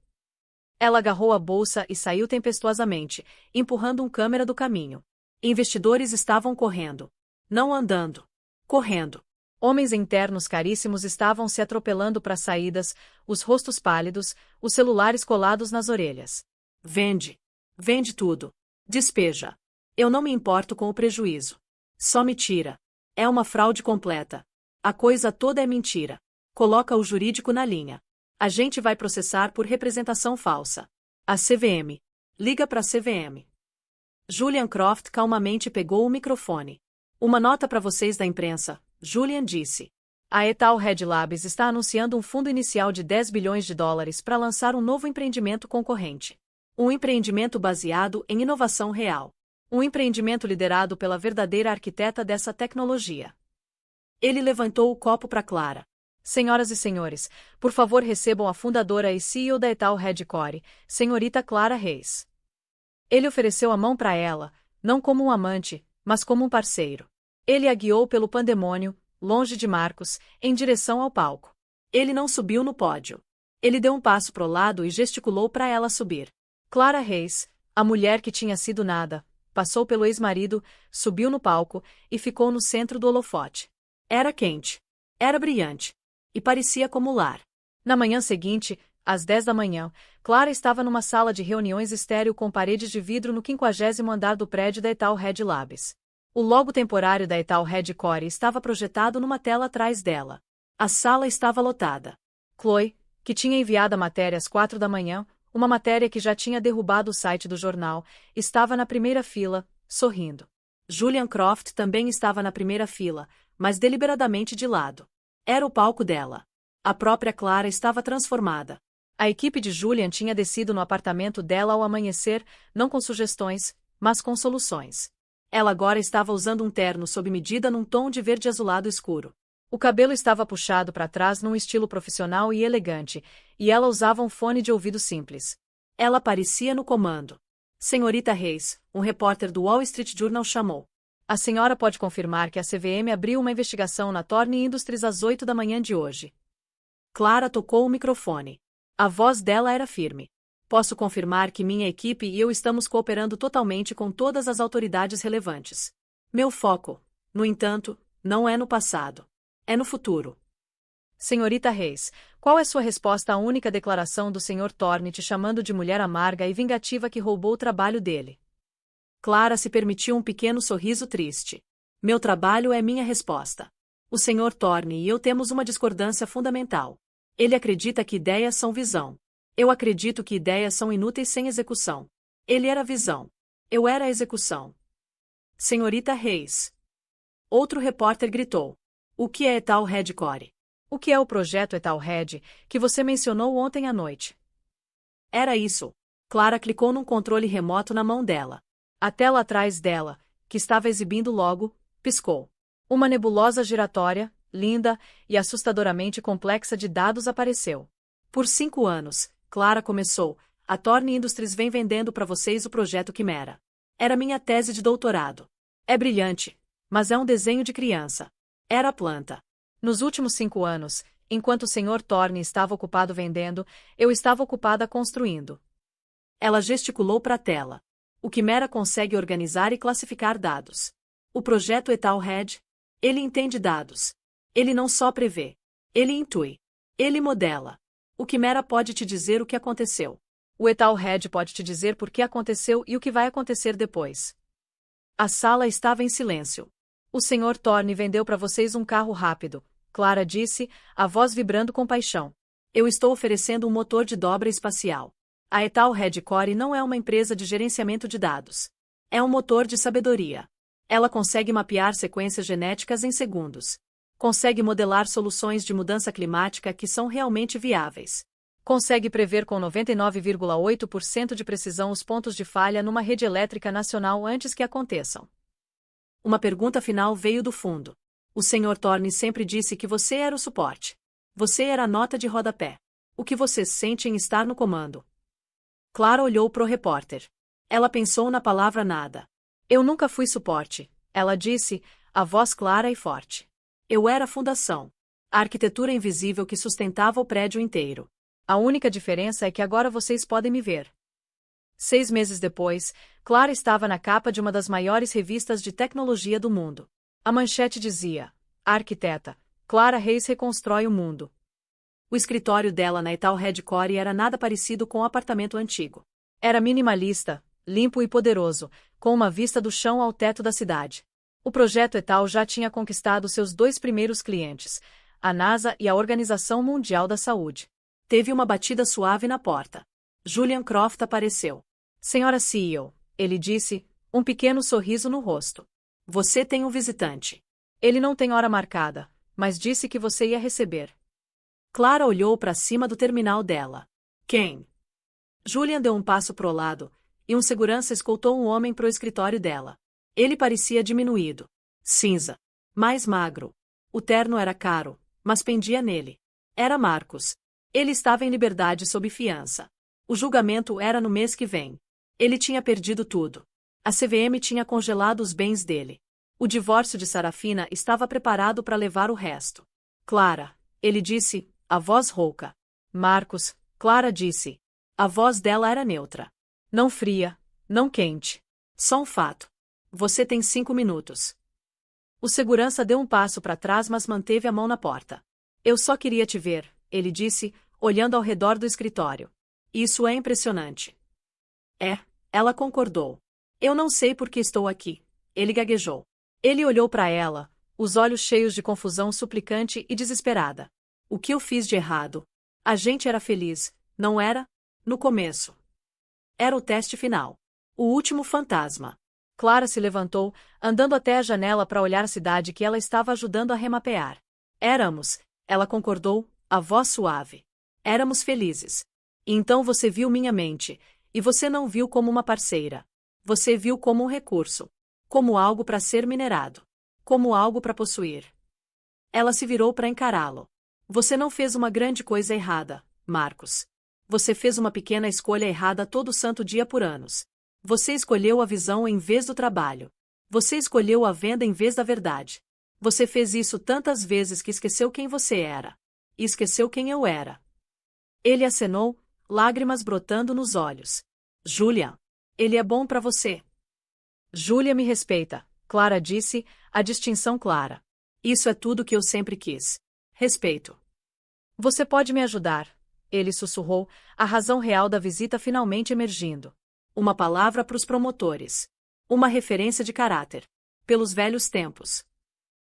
Ela agarrou a bolsa e saiu tempestuosamente, empurrando um câmera do caminho. Investidores estavam correndo. Não andando. Correndo. Homens internos caríssimos estavam se atropelando para saídas, os rostos pálidos, os celulares colados nas orelhas. Vende. Vende tudo. Despeja. Eu não me importo com o prejuízo. Só me tira. É uma fraude completa. A coisa toda é mentira. Coloca o jurídico na linha. A gente vai processar por representação falsa. A CVM. Liga para a CVM. Julian Croft calmamente pegou o microfone. Uma nota para vocês da imprensa, Julian disse. A Etal Red Labs está anunciando um fundo inicial de 10 bilhões de dólares para lançar um novo empreendimento concorrente. Um empreendimento baseado em inovação real. Um empreendimento liderado pela verdadeira arquiteta dessa tecnologia. Ele levantou o copo para Clara. Senhoras e senhores, por favor recebam a fundadora e CEO da Etal Red Core, senhorita Clara Reis. Ele ofereceu a mão para ela, não como um amante, mas como um parceiro. Ele a guiou pelo pandemônio, longe de Marcos, em direção ao palco. Ele não subiu no pódio. Ele deu um passo pro lado e gesticulou para ela subir. Clara Reis, a mulher que tinha sido nada, passou pelo ex-marido, subiu no palco e ficou no centro do holofote. Era quente. Era brilhante. E parecia como lar. Na manhã seguinte, às 10 da manhã, Clara estava numa sala de reuniões estéril com paredes de vidro no 50º andar do prédio da Etal Red Labs. O logo temporário da Etal Red Core estava projetado numa tela atrás dela. A sala estava lotada. Chloe, que tinha enviado a matéria às 4 da manhã, uma matéria que já tinha derrubado o site do jornal, estava na primeira fila, sorrindo. Julian Croft também estava na primeira fila, mas deliberadamente de lado. Era o palco dela. A própria Clara estava transformada. A equipe de Julian tinha descido no apartamento dela ao amanhecer, não com sugestões, mas com soluções. Ela agora estava usando um terno sob medida num tom de verde azulado escuro. O cabelo estava puxado para trás num estilo profissional e elegante, e ela usava um fone de ouvido simples. Ela parecia no comando. Senhorita Hayes, um repórter do Wall Street Journal chamou. A senhora pode confirmar que a CVM abriu uma investigação na Thorne Industries às 8 da manhã de hoje. Clara tocou o microfone. A voz dela era firme. Posso confirmar que minha equipe e eu estamos cooperando totalmente com todas as autoridades relevantes. Meu foco, no entanto, não é no passado. É no futuro. Senhorita Hayes, qual é sua resposta à única declaração do Sr. Thorne te chamando de mulher amarga e vingativa que roubou o trabalho dele? Clara se permitiu um pequeno sorriso triste. Meu trabalho é minha resposta. O Sr. Thorne e eu temos uma discordância fundamental. Ele acredita que ideias são visão. Eu acredito que ideias são inúteis sem execução. Ele era visão. Eu era a execução. Senhorita Hayes. Outro repórter gritou. O que é Etal Red Core? O que é o projeto Etal Red, que você mencionou ontem à noite? Era isso. Clara clicou num controle remoto na mão dela. A tela atrás dela, que estava exibindo logo, piscou. Uma nebulosa giratória, linda e assustadoramente complexa de dados apareceu. Por 5 anos, Clara começou, a Thorne Industries vem vendendo para vocês o projeto Quimera. Era minha tese de doutorado. É brilhante, mas é um desenho de criança. Era a planta. Nos últimos 5 anos, enquanto o Sr. Thorne estava ocupado vendendo, eu estava ocupada construindo. Ela gesticulou para a tela. O Quimera consegue organizar e classificar dados. O projeto Etal Red, ele entende dados. Ele não só prevê. Ele intui. Ele modela. O Quimera pode te dizer o que aconteceu. O Etal Red pode te dizer por que aconteceu e o que vai acontecer depois. A sala estava em silêncio. O Sr. Thorne vendeu para vocês um carro rápido, Clara disse, a voz vibrando com paixão. Eu estou oferecendo um motor de dobra espacial. A Etal Red Core não é uma empresa de gerenciamento de dados. É um motor de sabedoria. Ela consegue mapear sequências genéticas em segundos. Consegue modelar soluções de mudança climática que são realmente viáveis. Consegue prever com 99,8% de precisão os pontos de falha numa rede elétrica nacional antes que aconteçam. Uma pergunta final veio do fundo. O Sr. Thorne sempre disse que você era o suporte. Você era a nota de rodapé. O que você sente em estar no comando? Clara olhou pro repórter. Ela pensou na palavra nada. Eu nunca fui suporte, ela disse, a voz clara e forte. Eu era a fundação. A arquitetura invisível que sustentava o prédio inteiro. A única diferença é que agora vocês podem me ver. 6 meses depois, Clara estava na capa de uma das maiores revistas de tecnologia do mundo. A manchete dizia: a arquiteta, Clara Hayes reconstrói o mundo. O escritório dela na Etal Red Core era nada parecido com o apartamento antigo. Era minimalista, limpo e poderoso, com uma vista do chão ao teto da cidade. O projeto Etal já tinha conquistado seus 2 primeiros clientes, a NASA e a Organização Mundial da Saúde. Teve uma batida suave na porta. Julian Croft apareceu. Senhora CEO, ele disse, um pequeno sorriso no rosto. Você tem um visitante. Ele não tem hora marcada, mas disse que você ia receber. Clara olhou para cima do terminal dela. Quem? Julian deu um passo pro lado, e um segurança escoltou um homem pro escritório dela. Ele parecia diminuído. Cinza. Mais magro. O terno era caro, mas pendia nele. Era Marcos. Ele estava em liberdade sob fiança. O julgamento era no mês que vem. Ele tinha perdido tudo. A CVM tinha congelado os bens dele. O divórcio de Sarafina estava preparado para levar o resto. Clara, ele disse, a voz rouca. Marcos, Clara disse. A voz dela era neutra. Não fria, não quente. Só um fato. Você tem 5 minutos. O segurança deu um passo para trás, mas manteve a mão na porta. Eu só queria te ver, ele disse, olhando ao redor do escritório. Isso é impressionante. É, ela concordou. Eu não sei por que estou aqui. Ele gaguejou. Ele olhou para ela, os olhos cheios de confusão suplicante e desesperada. O que eu fiz de errado? A gente era feliz, não era? No começo. Era o teste final. O último fantasma. Clara se levantou, andando até a janela para olhar a cidade que ela estava ajudando a remapear. Éramos, ela concordou, a voz suave. Éramos felizes. E então você viu minha mente, e você não viu como uma parceira. Você viu como um recurso. Como algo para ser minerado. Como algo para possuir. Ela se virou para encará-lo. Você não fez uma grande coisa errada, Marcos. Você fez uma pequena escolha errada todo santo dia por anos. Você escolheu a visão em vez do trabalho. Você escolheu a venda em vez da verdade. Você fez isso tantas vezes que esqueceu quem você era. E esqueceu quem eu era. Ele acenou, lágrimas brotando nos olhos. Julia, ele é bom para você. Julia me respeita, Clara disse, a distinção clara. Isso é tudo que eu sempre quis. Respeito. Você pode me ajudar, ele sussurrou, a razão real da visita finalmente emergindo. Uma palavra para os promotores. Uma referência de caráter. Pelos velhos tempos.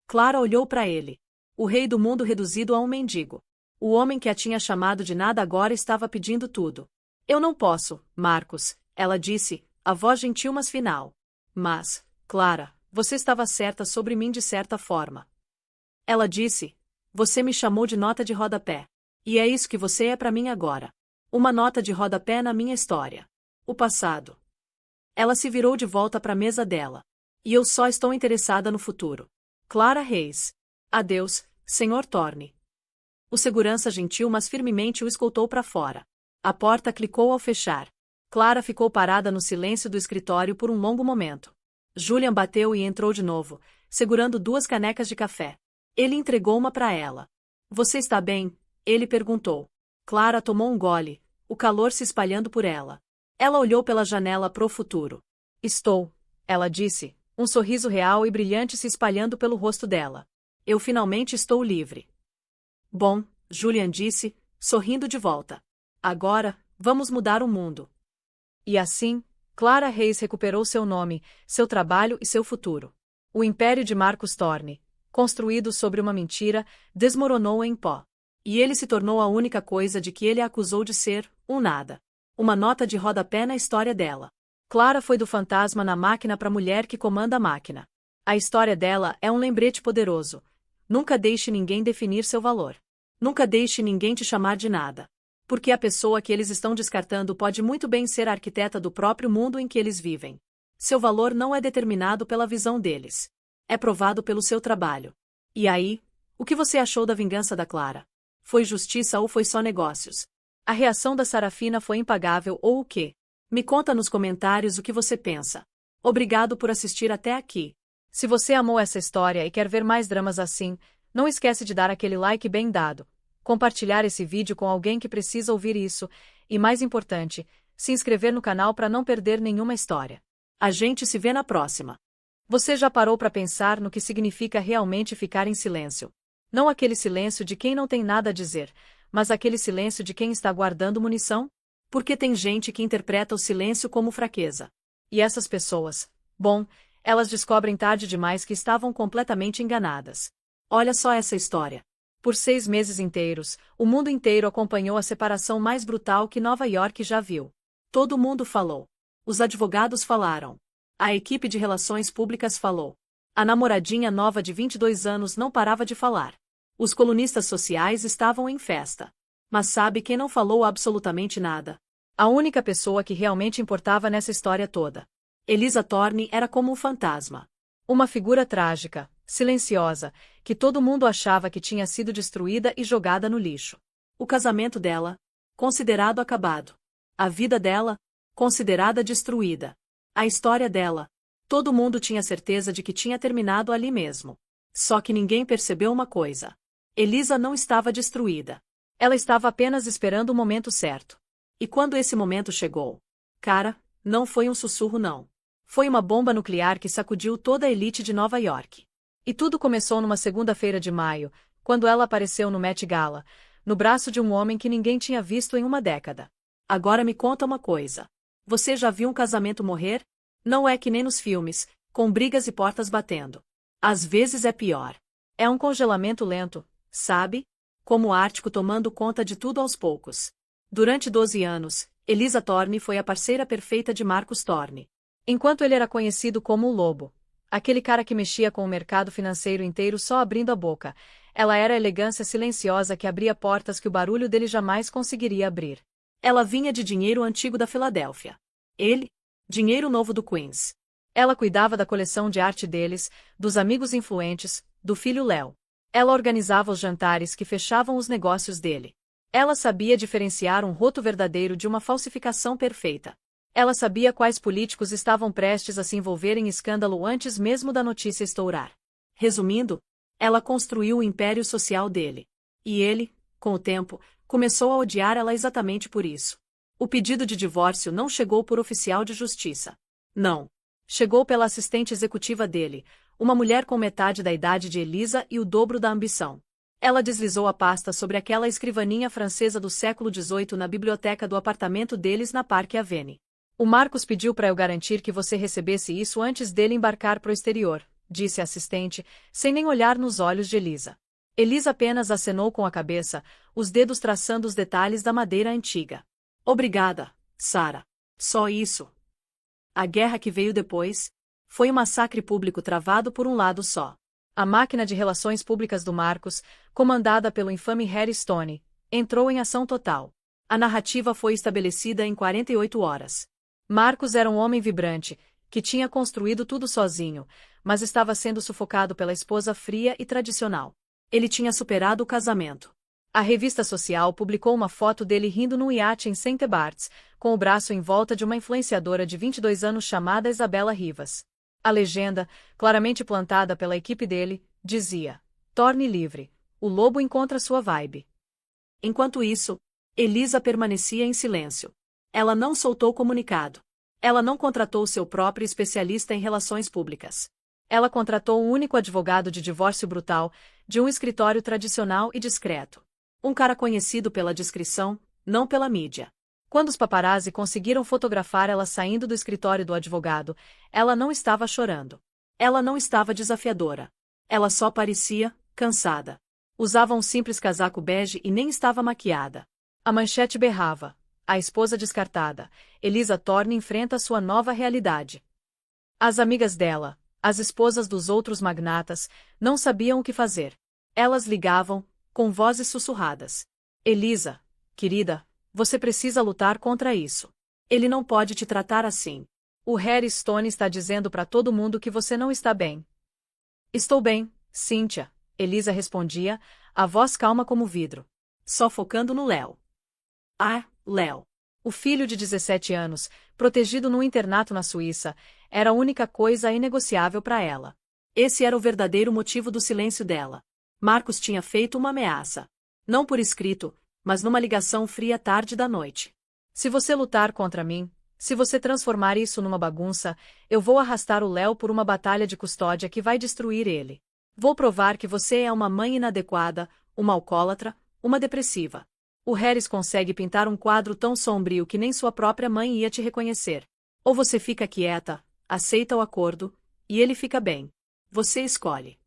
Clara olhou para ele. O rei do mundo reduzido a um mendigo. O homem que a tinha chamado de nada agora estava pedindo tudo. Eu não posso, Marcos, ela disse, a voz gentil mas final. Mas, Clara, você estava certa sobre mim de certa forma. Ela disse, você me chamou de nota de rodapé. E é isso que você é para mim agora. Uma nota de rodapé na minha história. O passado. Ela se virou de volta para a mesa dela. E eu só estou interessada no futuro. Clara Reis. Adeus, Sr. Thorne. O segurança gentil mas firmemente o escoltou para fora. A porta clicou ao fechar. Clara ficou parada no silêncio do escritório por um longo momento. Julian bateu e entrou de novo, segurando 2 canecas de café. Ele entregou uma para ela. Você está bem? Ele perguntou. Clara tomou um gole, o calor se espalhando por ela. Ela olhou pela janela pro futuro. Estou, ela disse, um sorriso real e brilhante se espalhando pelo rosto dela. Eu finalmente estou livre. Bom, Julian disse, sorrindo de volta. Agora, vamos mudar o mundo. E assim, Clara Reis recuperou seu nome, seu trabalho e seu futuro. O império de Marcus Thorne, construído sobre uma mentira, desmoronou em pó. E ele se tornou a única coisa de que ele a acusou de ser, um nada. Uma nota de rodapé na história dela. Clara foi do fantasma na máquina para a mulher que comanda a máquina. A história dela é um lembrete poderoso. Nunca deixe ninguém definir seu valor. Nunca deixe ninguém te chamar de nada. Porque a pessoa que eles estão descartando pode muito bem ser a arquiteta do próprio mundo em que eles vivem. Seu valor não é determinado pela visão deles. É provado pelo seu trabalho. E aí, o que você achou da vingança da Clara? Foi justiça ou foi só negócios? A reação da Sarafina foi impagável ou o quê? Me conta nos comentários o que você pensa. Obrigado por assistir até aqui. Se você amou essa história e quer ver mais dramas assim, não esquece de dar aquele like bem dado, compartilhar esse vídeo com alguém que precisa ouvir isso, e mais importante, se inscrever no canal para não perder nenhuma história. A gente se vê na próxima. Você já parou para pensar no que significa realmente ficar em silêncio? Não aquele silêncio de quem não tem nada a dizer, mas aquele silêncio de quem está guardando munição? Porque tem gente que interpreta o silêncio como fraqueza. E essas pessoas, bom, elas descobrem tarde demais que estavam completamente enganadas. Olha só essa história. Por 6 meses inteiros, o mundo inteiro acompanhou a separação mais brutal que Nova York já viu. Todo mundo falou. Os advogados falaram. A equipe de relações públicas falou. A namoradinha nova de 22 anos não parava de falar. Os colunistas sociais estavam em festa. Mas sabe quem não falou absolutamente nada? A única pessoa que realmente importava nessa história toda. Eliza Thorne era como um fantasma. Uma figura trágica, silenciosa, que todo mundo achava que tinha sido destruída e jogada no lixo. O casamento dela, considerado acabado. A vida dela, considerada destruída. A história dela, todo mundo tinha certeza de que tinha terminado ali mesmo. Só que ninguém percebeu uma coisa. Eliza não estava destruída. Ela estava apenas esperando o momento certo. E quando esse momento chegou? Cara, não foi um sussurro não. Foi uma bomba nuclear que sacudiu toda a elite de Nova York. E tudo começou numa segunda-feira de maio, quando ela apareceu no Met Gala, no braço de um homem que ninguém tinha visto em uma década. Agora me conta uma coisa. Você já viu um casamento morrer? Não é que nem nos filmes, com brigas e portas batendo. Às vezes é pior. É um congelamento lento, sabe? Como o Ártico tomando conta de tudo aos poucos. Durante 12 anos, Eliza Thorne foi a parceira perfeita de Marcus Thorne. Enquanto ele era conhecido como o Lobo, aquele cara que mexia com o mercado financeiro inteiro só abrindo a boca, ela era a elegância silenciosa que abria portas que o barulho dele jamais conseguiria abrir. Ela vinha de dinheiro antigo da Filadélfia. Ele, dinheiro novo do Queens. Ela cuidava da coleção de arte deles, dos amigos influentes, do filho Léo. Ela organizava os jantares que fechavam os negócios dele. Ela sabia diferenciar um roto verdadeiro de uma falsificação perfeita. Ela sabia quais políticos estavam prestes a se envolver em escândalo antes mesmo da notícia estourar. Resumindo, ela construiu o império social dele. E ele, com o tempo, começou a odiar ela exatamente por isso. O pedido de divórcio não chegou por oficial de justiça. Não. Chegou pela assistente executiva dele, uma mulher com metade da idade de Elisa e o dobro da ambição. Ela deslizou a pasta sobre aquela escrivaninha francesa do século XVIII na biblioteca do apartamento deles na Park Avenue. O Marcos pediu para eu garantir que você recebesse isso antes dele embarcar pro exterior, disse a assistente, sem nem olhar nos olhos de Elisa. Elisa apenas acenou com a cabeça, os dedos traçando os detalhes da madeira antiga. Obrigada, Sarah. Só isso. A guerra que veio depois foi um massacre público travado por um lado só. A máquina de relações públicas do Marcos, comandada pelo infame Harry Stone, entrou em ação total. A narrativa foi estabelecida em 48 horas. Marcos era um homem vibrante, que tinha construído tudo sozinho, mas estava sendo sufocado pela esposa fria e tradicional. Ele tinha superado o casamento. A revista social publicou uma foto dele rindo num iate em St. Barts, com o braço em volta de uma influenciadora de 22 anos chamada Isabela Rivas. A legenda, claramente plantada pela equipe dele, dizia: "Torne livre, o lobo encontra sua vibe." Enquanto isso, Elisa permanecia em silêncio. Ela não soltou comunicado. Ela não contratou seu próprio especialista em relações públicas. Ela contratou um único advogado de divórcio brutal, de um escritório tradicional e discreto. Um cara conhecido pela discrição, não pela mídia. Quando os paparazzi conseguiram fotografar ela saindo do escritório do advogado, ela não estava chorando. Ela não estava desafiadora. Ela só parecia cansada. Usava um simples casaco bege e nem estava maquiada. A manchete berrava: "A esposa descartada, Elisa Thorne enfrenta sua nova realidade." As amigas dela, as esposas dos outros magnatas, não sabiam o que fazer. Elas ligavam, com vozes sussurradas: "Elisa, querida, você precisa lutar contra isso. Ele não pode te tratar assim. O Harry Stone está dizendo para todo mundo que você não está bem." "Estou bem, Cynthia", Elisa respondia, a voz calma como vidro. Só focando no Léo. Ah, Léo. O filho de 17 anos, protegido num internato na Suíça, era a única coisa inegociável para ela. Esse era o verdadeiro motivo do silêncio dela. Marcos tinha feito uma ameaça. Não por escrito, mas numa ligação fria tarde da noite. "Se você lutar contra mim, se você transformar isso numa bagunça, eu vou arrastar o Léo por uma batalha de custódia que vai destruir ele. Vou provar que você é uma mãe inadequada, uma alcoólatra, uma depressiva." O Harris consegue pintar um quadro tão sombrio que nem sua própria mãe ia te reconhecer. Ou você fica quieta, aceita o acordo, e ele fica bem. Você escolhe.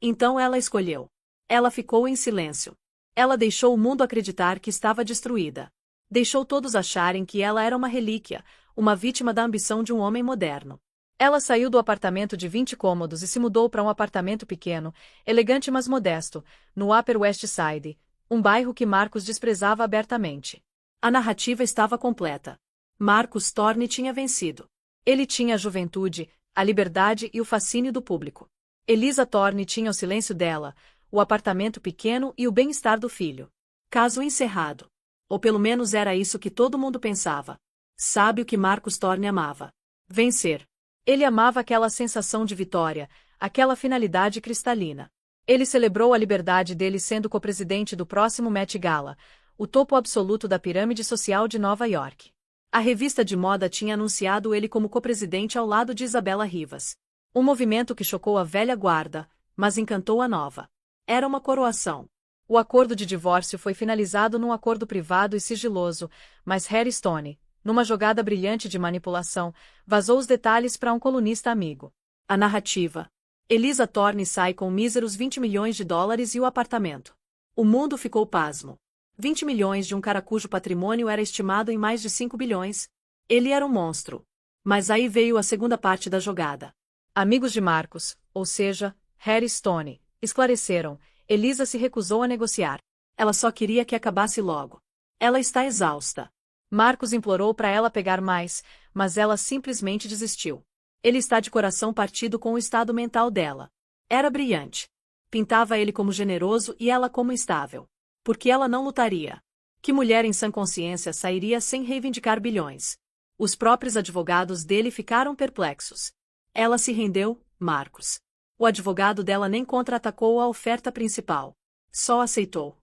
Então ela escolheu. Ela ficou em silêncio. Ela deixou o mundo acreditar que estava destruída. Deixou todos acharem que ela era uma relíquia, uma vítima da ambição de um homem moderno. Ela saiu do apartamento de 20 cômodos e se mudou para um apartamento pequeno, elegante mas modesto, no Upper West Side, um bairro que Marcos desprezava abertamente. A narrativa estava completa. Marcos Thorne tinha vencido. Ele tinha a juventude, a liberdade e o fascínio do público. Elisa Thorne tinha o silêncio dela, o apartamento pequeno e o bem-estar do filho. Caso encerrado. Ou pelo menos era isso que todo mundo pensava. Sabe o que Marcos Thorne amava? Vencer. Ele amava aquela sensação de vitória, aquela finalidade cristalina. Ele celebrou a liberdade dele sendo co-presidente do próximo Met Gala, o topo absoluto da pirâmide social de Nova York. A revista de moda tinha anunciado ele como co-presidente ao lado de Isabela Rivas. Um movimento que chocou a velha guarda, mas encantou a nova. Era uma coroação. O acordo de divórcio foi finalizado num acordo privado e sigiloso, mas Harry Stone, numa jogada brilhante de manipulação, vazou os detalhes para um colunista amigo. A narrativa. Elisa Thorne sai com míseros 20 milhões de dólares e o apartamento. O mundo ficou pasmo. 20 milhões de um cara cujo patrimônio era estimado em mais de 5 bilhões. Ele era um monstro. Mas aí veio a segunda parte da jogada. Amigos de Marcos, ou seja, Harry Stone, esclareceram: Elisa se recusou a negociar. Ela só queria que acabasse logo. Ela está exausta. Marcos implorou para ela pegar mais, mas ela simplesmente desistiu. Ele está de coração partido com o estado mental dela. Era brilhante. Pintava ele como generoso e ela como instável. Por que ela não lutaria? Que mulher em sã consciência sairia sem reivindicar bilhões? Os próprios advogados dele ficaram perplexos. Ela se rendeu, Marcos. O advogado dela nem contra-atacou a oferta principal. Só aceitou.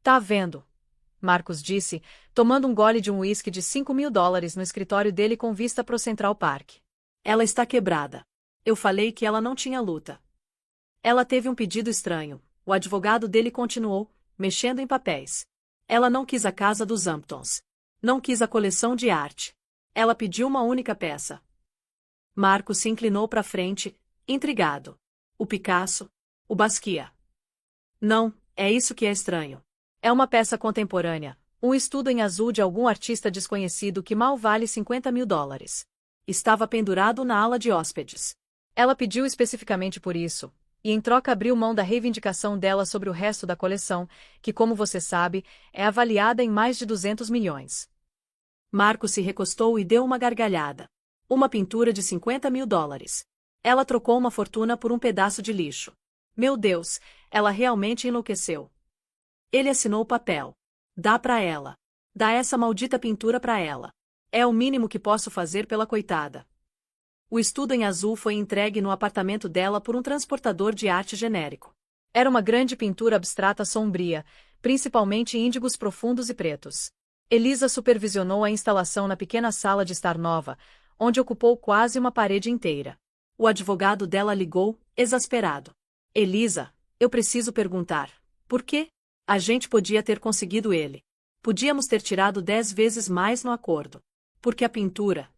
Tá vendo? Marcos disse, tomando um gole de um uísque de $5.000 no escritório dele com vista pro Central Park. Ela está quebrada. Eu falei que ela não tinha luta. Ela teve um pedido estranho. O advogado dele continuou, mexendo em papéis. Ela não quis a casa dos Hamptons. Não quis a coleção de arte. Ela pediu uma única peça. Marcos se inclinou para frente, intrigado. O Picasso? O Basquiat? Não, é isso que é estranho. É uma peça contemporânea, um estudo em azul de algum artista desconhecido que mal vale $50.000. Estava pendurado na ala de hóspedes. Ela pediu especificamente por isso, e em troca abriu mão da reivindicação dela sobre o resto da coleção, que, como você sabe, é avaliada em mais de 200 milhões. Marcos se recostou e deu uma gargalhada. Uma pintura de $50.000. Ela trocou uma fortuna por um pedaço de lixo. Meu Deus, ela realmente enlouqueceu. Ele assinou o papel. Dá pra ela. Dá essa maldita pintura pra ela. É o mínimo que posso fazer pela coitada. O estudo em azul foi entregue no apartamento dela por um transportador de arte genérico. Era uma grande pintura abstrata sombria, principalmente índigos profundos e pretos. Elisa supervisionou a instalação na pequena sala de estar nova, onde ocupou quase uma parede inteira. O advogado dela ligou, exasperado. Elisa, eu preciso perguntar. Por quê? A gente podia ter conseguido ele. Podíamos ter tirado 10 vezes mais no acordo. Porque a pintura...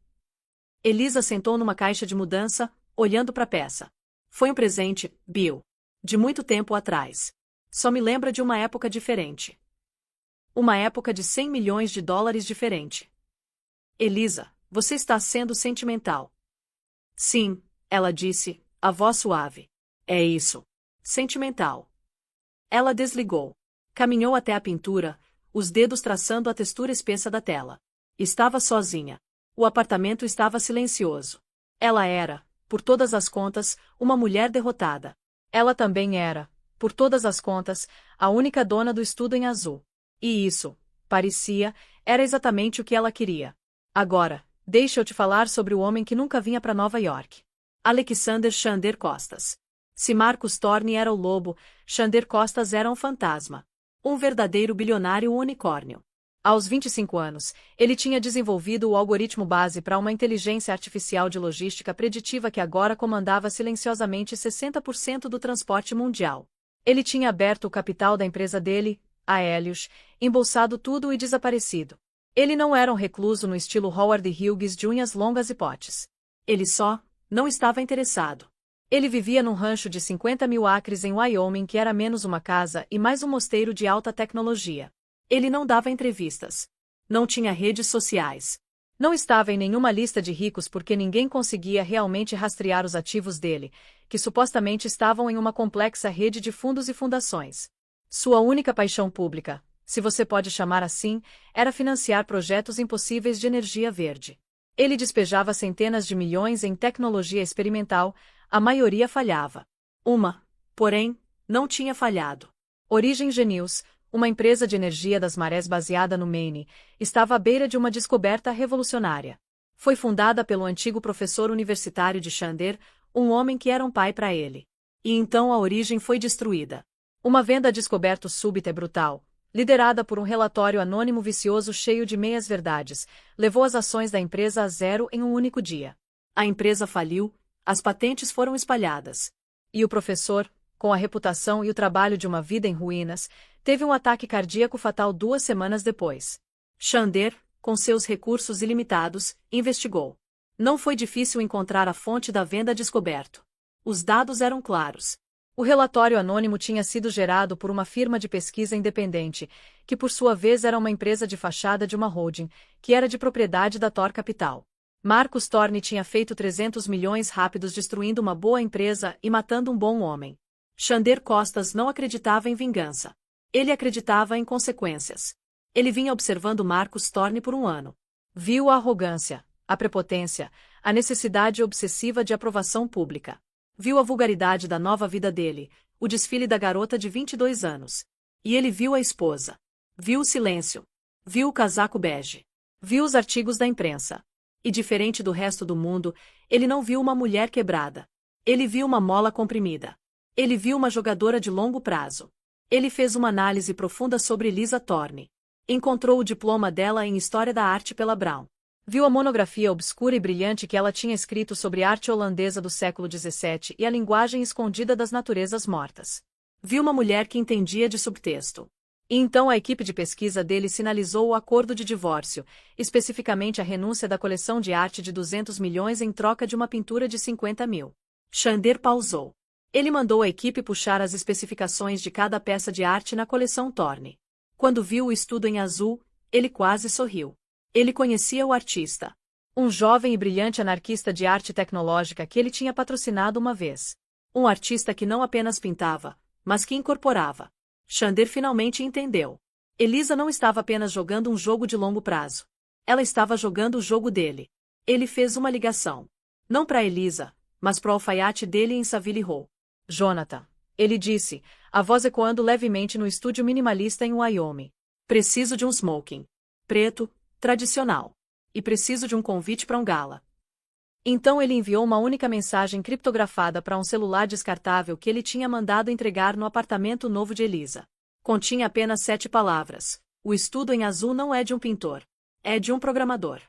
Elisa sentou numa caixa de mudança, olhando para a peça. Foi um presente, Bill. De muito tempo atrás. Só me lembra de uma época diferente. Uma época de $100 milhões diferente. Elisa, você está sendo sentimental. Sim, ela disse, a voz suave. É isso. Sentimental. Ela desligou. Caminhou até a pintura, os dedos traçando a textura espessa da tela. Estava sozinha. O apartamento estava silencioso. Ela era, por todas as contas, uma mulher derrotada. Ela também era, por todas as contas, a única dona do estudo em azul. E isso, parecia, era exatamente o que ela queria. Agora, deixa eu te falar sobre o homem que nunca vinha para Nova York. Alexander Shander Costas. Se Marcos Thorne era o lobo, Shander Costas era um fantasma. Um verdadeiro bilionário unicórnio. Aos 25 anos, ele tinha desenvolvido o algoritmo base para uma inteligência artificial de logística preditiva que agora comandava silenciosamente 60% do transporte mundial. Ele tinha aberto o capital da empresa dele, a Helios, embolsado tudo e desaparecido. Ele não era um recluso no estilo Howard Hughes de unhas longas e potes. Ele só não estava interessado. Ele vivia num rancho de 50.000 acres em Wyoming que era menos uma casa e mais um mosteiro de alta tecnologia. Ele não dava entrevistas. Não tinha redes sociais. Não estava em nenhuma lista de ricos porque ninguém conseguia realmente rastrear os ativos dele, que supostamente estavam em uma complexa rede de fundos e fundações. Sua única paixão pública, se você pode chamar assim, era financiar projetos impossíveis de energia verde. Ele despejava centenas de milhões em tecnologia experimental, a maioria falhava. Porém, não tinha falhado. Origin Genius, uma empresa de energia das marés baseada no Maine, estava à beira de uma descoberta revolucionária. Foi fundada pelo antigo professor universitário de Shander, um homem que era um pai para ele. E então a Origin foi destruída. Uma venda descoberta súbita e brutal, liderada por um relatório anônimo vicioso cheio de meias-verdades, levou as ações da empresa a zero em um único dia. A empresa faliu, as patentes foram espalhadas. E o professor, com a reputação e o trabalho de uma vida em ruínas, teve um ataque cardíaco fatal 2 semanas depois. Shander, com seus recursos ilimitados, investigou. Não foi difícil encontrar a fonte da venda descoberto. Os dados eram claros. O relatório anônimo tinha sido gerado por uma firma de pesquisa independente, que por sua vez era uma empresa de fachada de uma holding, que era de propriedade da Thor Capital. Marcos Thorne tinha feito 300 milhões rápidos destruindo uma boa empresa e matando um bom homem. Shander Costas não acreditava em vingança. Ele acreditava em consequências. Ele vinha observando Marcus Thorne por um ano. Viu a arrogância, a prepotência, a necessidade obsessiva de aprovação pública. Viu a vulgaridade da nova vida dele, o desfile da garota de 22 anos. E ele viu a esposa. Viu o silêncio. Viu o casaco bege. Viu os artigos da imprensa. E diferente do resto do mundo, ele não viu uma mulher quebrada. Ele viu uma mola comprimida. Ele viu uma jogadora de longo prazo. Ele fez uma análise profunda sobre Lisa Thorne. Encontrou o diploma dela em História da Arte pela Brown. Viu a monografia obscura e brilhante que ela tinha escrito sobre a arte holandesa do século XVII e a linguagem escondida das naturezas mortas. Viu uma mulher que entendia de subtexto. E então a equipe de pesquisa dele sinalizou o acordo de divórcio, especificamente a renúncia da coleção de arte de 200 milhões em troca de uma pintura de 50 mil. Chandler pausou. Ele mandou a equipe puxar as especificações de cada peça de arte na coleção Thorne. Quando viu o estudo em azul, ele quase sorriu. Ele conhecia o artista. Um jovem e brilhante anarquista de arte tecnológica que ele tinha patrocinado uma vez. Um artista que não apenas pintava, mas que incorporava. Chandler finalmente entendeu. Elisa não estava apenas jogando um jogo de longo prazo. Ela estava jogando o jogo dele. Ele fez uma ligação. Não para Elisa, mas para o alfaiate dele em Savile Row. Jonathan, ele disse, a voz ecoando levemente no estúdio minimalista em Wyoming. Preciso de um smoking. Preto, tradicional. E preciso de um convite para um gala. Então ele enviou uma única mensagem criptografada para um celular descartável que ele tinha mandado entregar no apartamento novo de Elisa. Continha apenas 7 palavras. O estudo em azul não é de um pintor. É de um programador.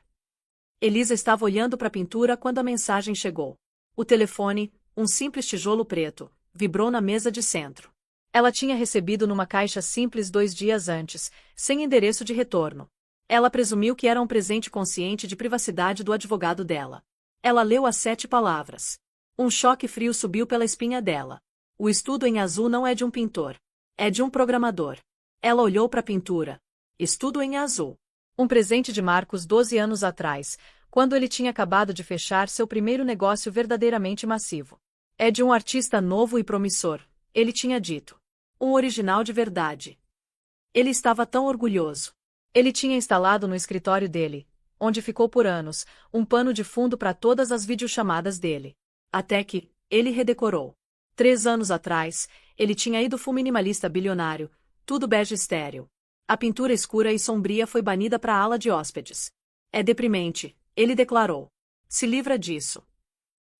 Elisa estava olhando para a pintura quando a mensagem chegou. O telefone, um simples tijolo preto, vibrou na mesa de centro. Ela tinha recebido numa caixa simples 2 dias antes, sem endereço de retorno. Ela presumiu que era um presente consciente de privacidade do advogado dela. Ela leu as 7 palavras. Um choque frio subiu pela espinha dela. O estudo em azul não é de um pintor. É de um programador. Ela olhou para a pintura. Estudo em azul. Um presente de Marcus 12 anos atrás, quando ele tinha acabado de fechar seu primeiro negócio verdadeiramente massivo. É de um artista novo e promissor, ele tinha dito. Um original de verdade. Ele estava tão orgulhoso. Ele tinha instalado no escritório dele, onde ficou por anos, um pano de fundo para todas as videochamadas dele. Até que, ele redecorou. 3 anos atrás, ele tinha ido full minimalista bilionário, tudo bege estéril. A pintura escura e sombria foi banida para a ala de hóspedes. É deprimente, ele declarou. Se livra disso.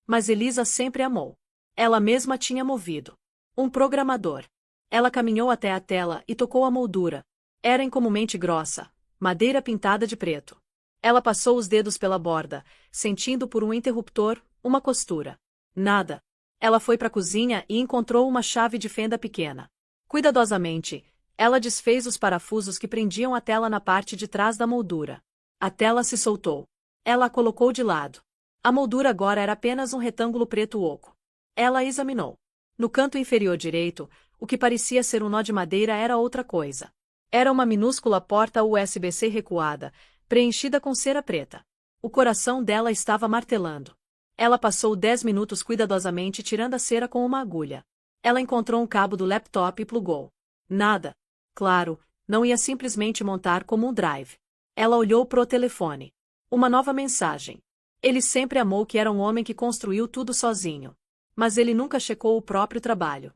Mas Elisa sempre amou. Ela mesma tinha movido. Um programador. Ela caminhou até a tela e tocou a moldura. Era incomumente grossa, madeira pintada de preto. Ela passou os dedos pela borda, sentindo por um interruptor, uma costura. Nada. Ela foi para a cozinha e encontrou uma chave de fenda pequena. Cuidadosamente, ela desfez os parafusos que prendiam a tela na parte de trás da moldura. A tela se soltou. Ela a colocou de lado. A moldura agora era apenas um retângulo preto oco. Ela a examinou. No canto inferior direito, o que parecia ser um nó de madeira era outra coisa. Era uma minúscula porta USB-C recuada, preenchida com cera preta. O coração dela estava martelando. Ela passou 10 minutos cuidadosamente tirando a cera com uma agulha. Ela encontrou um cabo do laptop e plugou. Nada. Claro, não ia simplesmente montar como um drive. Ela olhou pro telefone. Uma nova mensagem. Ele sempre amou que era um homem que construiu tudo sozinho. Mas ele nunca checou o próprio trabalho.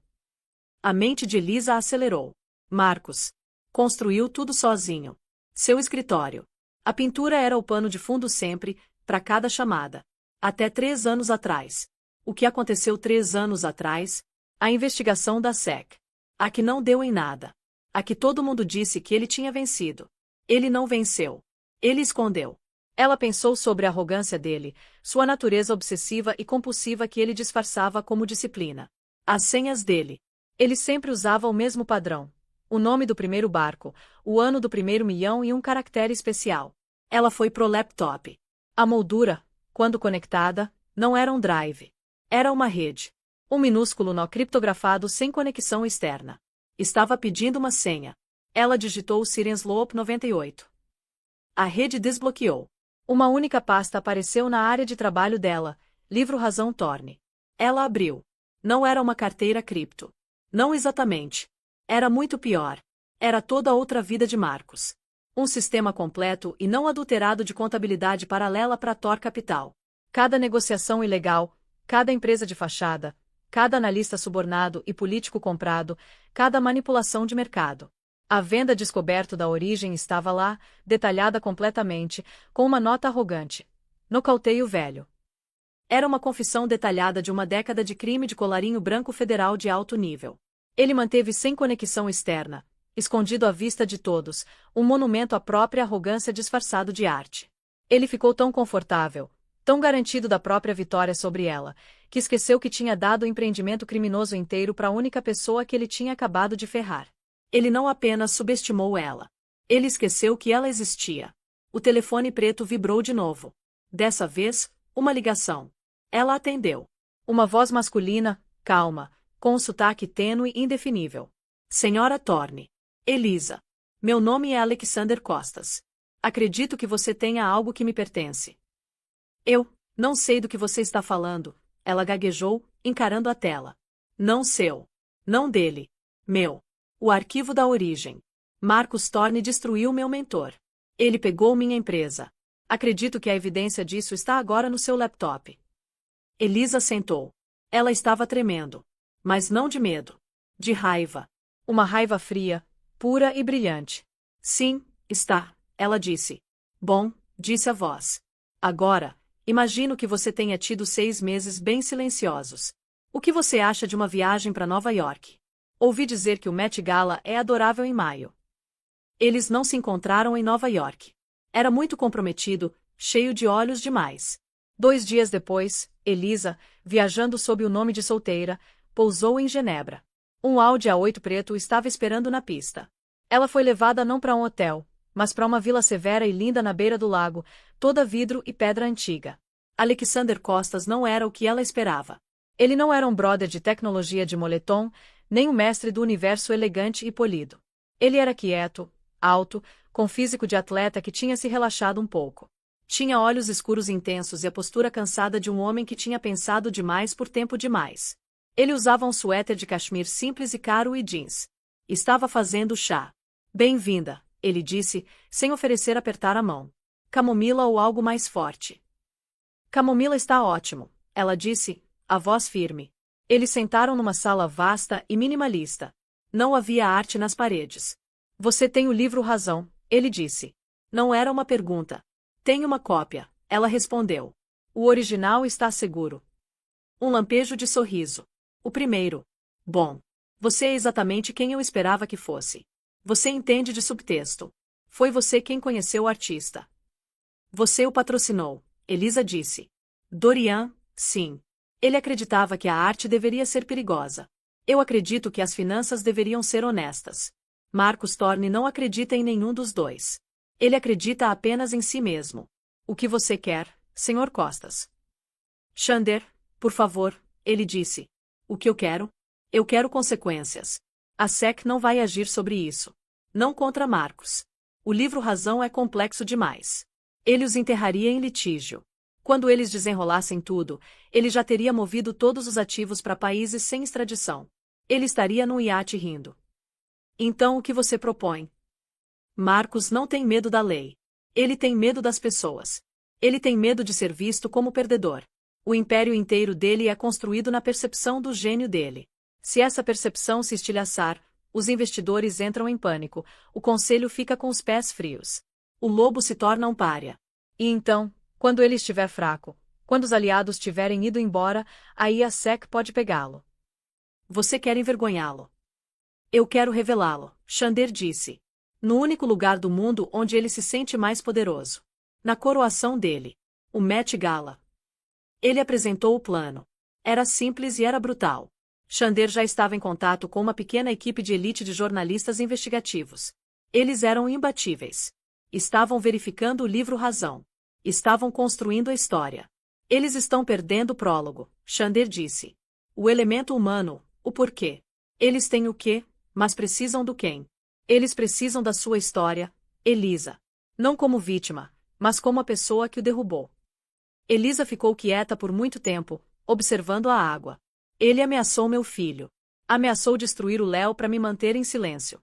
A mente de Elisa acelerou. Marcus. Construiu tudo sozinho. Seu escritório. A pintura era o pano de fundo sempre, para cada chamada. Até 3 anos atrás. O que aconteceu 3 anos atrás? A investigação da SEC. A que não deu em nada. A que todo mundo disse que ele tinha vencido. Ele não venceu. Ele escondeu. Ela pensou sobre a arrogância dele, sua natureza obsessiva e compulsiva que ele disfarçava como disciplina. As senhas dele. Ele sempre usava o mesmo padrão. O nome do primeiro barco, o ano do primeiro milhão e um caractere especial. Ela foi pro laptop. A moldura, quando conectada, não era um drive. Era uma rede. Um minúsculo nó criptografado sem conexão externa. Estava pedindo uma senha. Ela digitou Sirenslope 98. A rede desbloqueou. Uma única pasta apareceu na área de trabalho dela, livro Razão Thorne. Ela abriu. Não era uma carteira cripto. Não exatamente. Era muito pior. Era toda outra vida de Marcus. Um sistema completo e não adulterado de contabilidade paralela para a Tor Capital. Cada negociação ilegal, cada empresa de fachada, cada analista subornado e político comprado, cada manipulação de mercado. A venda descoberta da origem estava lá, detalhada completamente, com uma nota arrogante. Nocauteie o velho. Era uma confissão detalhada de uma década de crime de colarinho branco federal de alto nível. Ele manteve sem conexão externa, escondido à vista de todos, um monumento à própria arrogância disfarçado de arte. Ele ficou tão confortável, tão garantido da própria vitória sobre ela, que esqueceu que tinha dado o empreendimento criminoso inteiro para a única pessoa que ele tinha acabado de ferrar. Ele não apenas subestimou ela. Ele esqueceu que ela existia. O telefone preto vibrou de novo. Dessa vez, uma ligação. Ela atendeu. Uma voz masculina, calma, com um sotaque tênue e indefinível. Senhora Thorne. Elisa. Meu nome é Alexander Costas. Acredito que você tenha algo que me pertence. Eu não sei do que você está falando, ela gaguejou, encarando a tela. Não seu. Não dele. Meu. O arquivo da origem. Marcus Thorne destruiu meu mentor. Ele pegou minha empresa. Acredito que a evidência disso está agora no seu laptop. Elisa sentou. Ela estava tremendo. Mas não de medo. De raiva. Uma raiva fria, pura e brilhante. Sim, está, ela disse. Bom, disse a voz. Agora, imagino que você tenha tido 6 meses bem silenciosos. O que você acha de uma viagem para Nova York? Ouvi dizer que o Met Gala é adorável em maio. Eles não se encontraram em Nova York. Era muito comprometido, cheio de olhos demais. 2 dias depois, Elisa, viajando sob o nome de solteira, pousou em Genebra. Um Audi A8 preto estava esperando na pista. Ela foi levada não para um hotel, mas para uma vila severa e linda na beira do lago, toda vidro e pedra antiga. Alexander Costas não era o que ela esperava. Ele não era um brother de tecnologia de moletom, nem um mestre do universo elegante e polido. Ele era quieto, alto, com físico de atleta que tinha se relaxado um pouco. Tinha olhos escuros intensos e a postura cansada de um homem que tinha pensado demais por tempo demais. Ele usava um suéter de cachemir simples e caro e jeans. Estava fazendo chá. Bem-vinda, ele disse, sem oferecer apertar a mão. Camomila ou algo mais forte? Camomila está ótimo, ela disse, a voz firme. Eles sentaram numa sala vasta e minimalista. Não havia arte nas paredes. Você tem o livro Razão, ele disse. Não era uma pergunta. Tenho uma cópia, ela respondeu. O original está seguro. Um lampejo de sorriso. O primeiro. Bom. Você é exatamente quem eu esperava que fosse. Você entende de subtexto. Foi você quem conheceu o artista. Você o patrocinou, Elisa disse. Dorian, sim. Ele acreditava que a arte deveria ser perigosa. Eu acredito que as finanças deveriam ser honestas. Marcus Thorne não acredita em nenhum dos dois. Ele acredita apenas em si mesmo. O que você quer, Sr. Costas? Xander, por favor, ele disse. O que eu quero? Eu quero consequências. A SEC não vai agir sobre isso. Não contra Marcus. O livro Razão é complexo demais. Ele os enterraria em litígio. Quando eles desenrolassem tudo, ele já teria movido todos os ativos para países sem extradição. Ele estaria num iate rindo. Então o que você propõe? Marcus não tem medo da lei. Ele tem medo das pessoas. Ele tem medo de ser visto como perdedor. O império inteiro dele é construído na percepção do gênio dele. Se essa percepção se estilhaçar, os investidores entram em pânico, o conselho fica com os pés frios. O lobo se torna um pária. E então, quando ele estiver fraco, quando os aliados tiverem ido embora, aí a SEC pode pegá-lo. Você quer envergonhá-lo? Eu quero revelá-lo, Xander disse. No único lugar do mundo onde ele se sente mais poderoso. Na coroação dele. O Met Gala. Ele apresentou o plano. Era simples e era brutal. Xander já estava em contato com uma pequena equipe de elite de jornalistas investigativos. Eles eram imbatíveis. Estavam verificando o livro Razão. Estavam construindo a história. Eles estão perdendo o prólogo, Xander disse. O elemento humano, o porquê. Eles têm o quê, mas precisam do quem. Eles precisam da sua história, Elisa. Não como vítima, mas como a pessoa que o derrubou. Elisa ficou quieta por muito tempo, observando a água. Ele ameaçou meu filho. Ameaçou destruir o Léo para me manter em silêncio.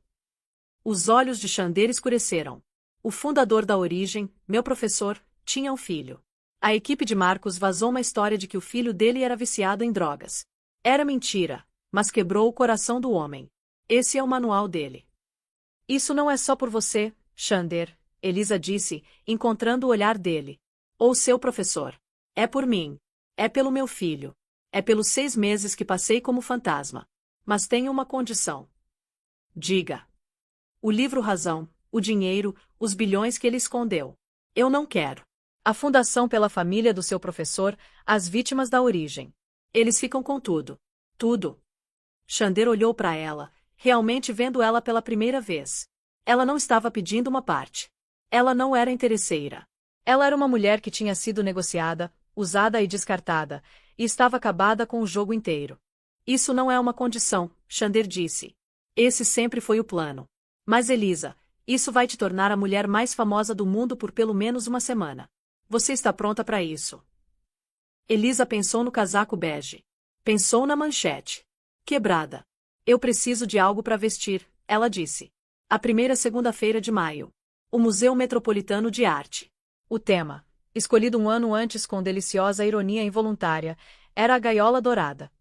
Os olhos de Xander escureceram. O fundador da Origem, meu professor, tinha um filho. A equipe de Marcos vazou uma história de que o filho dele era viciado em drogas. Era mentira, mas quebrou o coração do homem. Esse é o manual dele. Isso não é só por você, Xander, Elisa disse, encontrando o olhar dele. Ou seu professor. É por mim. É pelo meu filho. É pelos 6 meses que passei como fantasma. Mas tenho uma condição. Diga. O livro Razão, o dinheiro, os bilhões que ele escondeu. Eu não quero. A fundação pela família do seu professor, as vítimas da Origem. Eles ficam com tudo. Tudo. Xander olhou para ela, realmente vendo ela pela primeira vez. Ela não estava pedindo uma parte. Ela não era interesseira. Ela era uma mulher que tinha sido negociada, usada e descartada, e estava acabada com o jogo inteiro. Isso não é uma condição, Xander disse. Esse sempre foi o plano. Mas Elisa, isso vai te tornar a mulher mais famosa do mundo por pelo menos uma semana. Você está pronta para isso? Elisa pensou no casaco bege. Pensou na manchete. Quebrada. Eu preciso de algo para vestir, ela disse. A primeira segunda-feira de maio. O Museu Metropolitano de Arte. O tema, escolhido um ano antes com deliciosa ironia involuntária, era a gaiola dourada.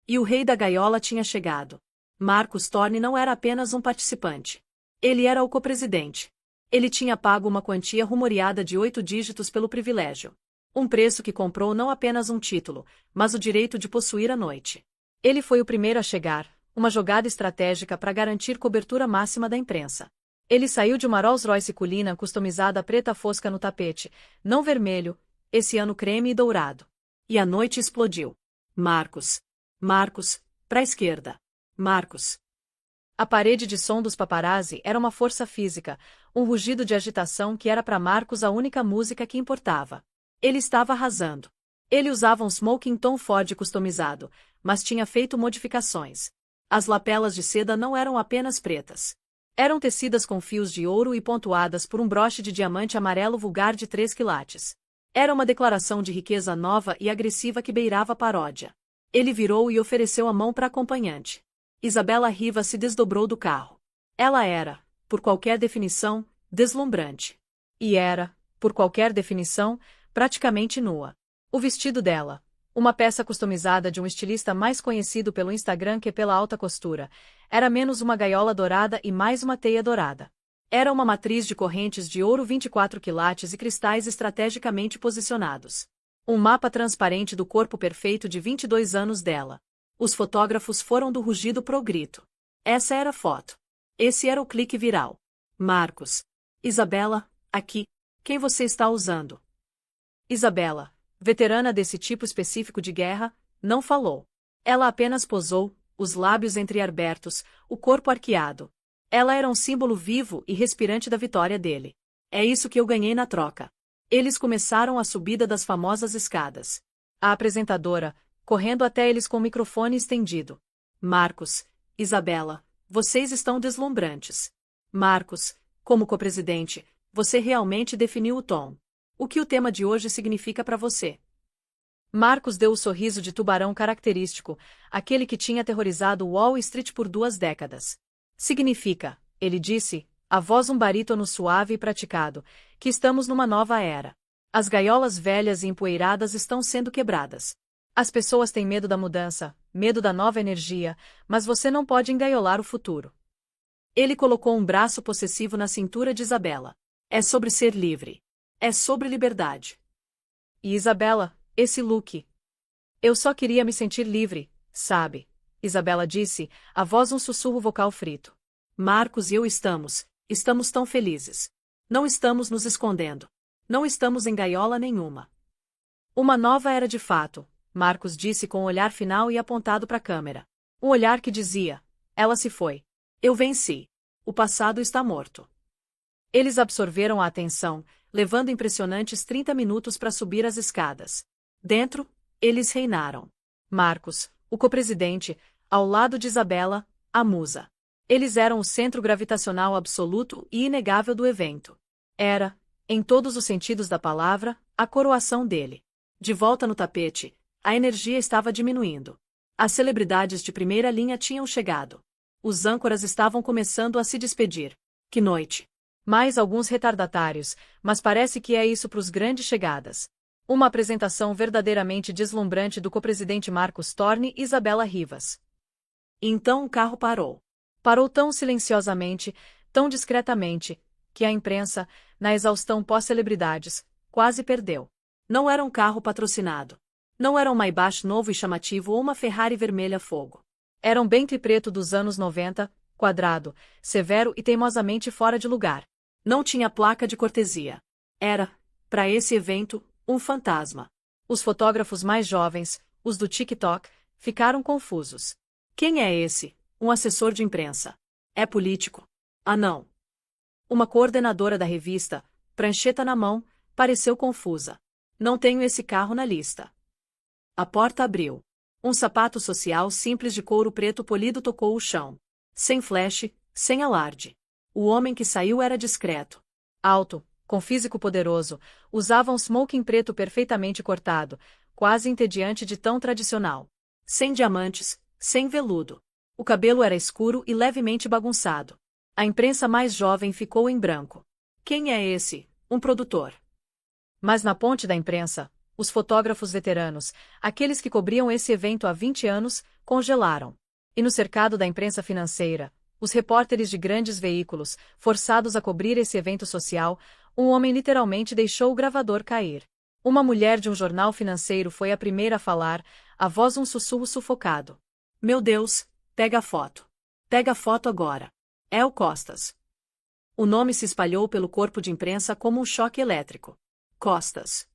E o rei da gaiola tinha chegado. Marcos Thorne não era apenas um participante. Ele era o copresidente. Ele tinha pago uma quantia rumoreada de 8 dígitos pelo privilégio. Um preço que comprou não apenas um título, mas o direito de possuir a noite. Ele foi o primeiro a chegar, uma jogada estratégica para garantir cobertura máxima da imprensa. Ele saiu de uma Rolls-Royce Cullinan customizada preta fosca no tapete, não vermelho, esse ano creme e dourado. E a noite explodiu. Marcos. Marcos, para a esquerda. Marcos. A parede de som dos paparazzi era uma força física, um rugido de agitação que era para Marcos a única música que importava. Ele estava arrasando. Ele usava um smoking Tom Ford customizado, mas tinha feito modificações. As lapelas de seda não eram apenas pretas. Eram tecidas com fios de ouro e pontuadas por um broche de diamante amarelo vulgar de 3 quilates. Era uma declaração de riqueza nova e agressiva que beirava a paródia. Ele virou e ofereceu a mão para a acompanhante. Isabela Riva se desdobrou do carro. Ela era, por qualquer definição, deslumbrante. E era, por qualquer definição, praticamente nua. O vestido dela, uma peça customizada de um estilista mais conhecido pelo Instagram que pela alta costura, era menos uma gaiola dourada e mais uma teia dourada. Era uma matriz de correntes de ouro 24 quilates e cristais estrategicamente posicionados. Um mapa transparente do corpo perfeito de 22 anos dela. Os fotógrafos foram do rugido pro grito. Essa era a foto. Esse era o clique viral. Marcos. Isabela, aqui. Quem você está usando? Isabela, veterana desse tipo específico de guerra, não falou. Ela apenas posou, os lábios entreabertos, o corpo arqueado. Ela era um símbolo vivo e respirante da vitória dele. É isso que eu ganhei na troca. Eles começaram a subida das famosas escadas. A apresentadora, correndo até eles com o microfone estendido. Marcos, Isabela, vocês estão deslumbrantes. Marcos, como copresidente, você realmente definiu o tom. O que o tema de hoje significa para você? Marcos deu o sorriso de tubarão característico, aquele que tinha aterrorizado Wall Street por 2 décadas. Significa, ele disse, a voz um barítono suave e praticado, que estamos numa nova era. As gaiolas velhas e empoeiradas estão sendo quebradas. As pessoas têm medo da mudança, medo da nova energia, mas você não pode engaiolar o futuro. Ele colocou um braço possessivo na cintura de Isabela. É sobre ser livre. É sobre liberdade. E Isabela, esse look. Eu só queria me sentir livre, sabe? Isabela disse, a voz um sussurro vocal frito. Marcos e eu estamos tão felizes. Não estamos nos escondendo. Não estamos em gaiola nenhuma. Uma nova era de fato, Marcos disse com um olhar final e apontado para a câmera. Um olhar que dizia, ela se foi. Eu venci. O passado está morto. Eles absorveram a atenção, levando impressionantes 30 minutos para subir as escadas. Dentro, eles reinaram. Marcos, o copresidente, ao lado de Isabela, a musa. Eles eram o centro gravitacional absoluto e inegável do evento. Era, em todos os sentidos da palavra, a coroação dele. De volta no tapete, a energia estava diminuindo. As celebridades de primeira linha tinham chegado. Os âncoras estavam começando a se despedir. Que noite! Mais alguns retardatários, mas parece que é isso para os grandes chegadas. Uma apresentação verdadeiramente deslumbrante do co-presidente Marcos Torne e Isabela Rivas. Então o carro parou. Parou tão silenciosamente, tão discretamente, que a imprensa, na exaustão pós-celebridades, quase perdeu. Não era um carro patrocinado. Não era um Maybach novo e chamativo ou uma Ferrari vermelha a fogo. Era um Bentley preto dos anos 90, quadrado, severo e teimosamente fora de lugar. Não tinha placa de cortesia. Era, para esse evento, um fantasma. Os fotógrafos mais jovens, os do TikTok, ficaram confusos. Quem é esse? Um assessor de imprensa. É político. Ah, não. Uma coordenadora da revista, prancheta na mão, pareceu confusa. Não tenho esse carro na lista. A porta abriu. Um sapato social simples de couro preto polido tocou o chão. Sem flash, sem alarde. O homem que saiu era discreto. Alto, com físico poderoso, usava um smoking preto perfeitamente cortado, quase entediante de tão tradicional. Sem diamantes, sem veludo. O cabelo era escuro e levemente bagunçado. A imprensa mais jovem ficou em branco. Quem é esse? Um produtor. Mas na ponte da imprensa, os fotógrafos veteranos, aqueles que cobriam esse evento há 20 anos, congelaram. E no cercado da imprensa financeira, os repórteres de grandes veículos, forçados a cobrir esse evento social, um homem literalmente deixou o gravador cair. Uma mulher de um jornal financeiro foi a primeira a falar, a voz um sussurro sufocado. Meu Deus, pega a foto. Pega a foto agora. É o Costas. O nome se espalhou pelo corpo de imprensa como um choque elétrico. Costas.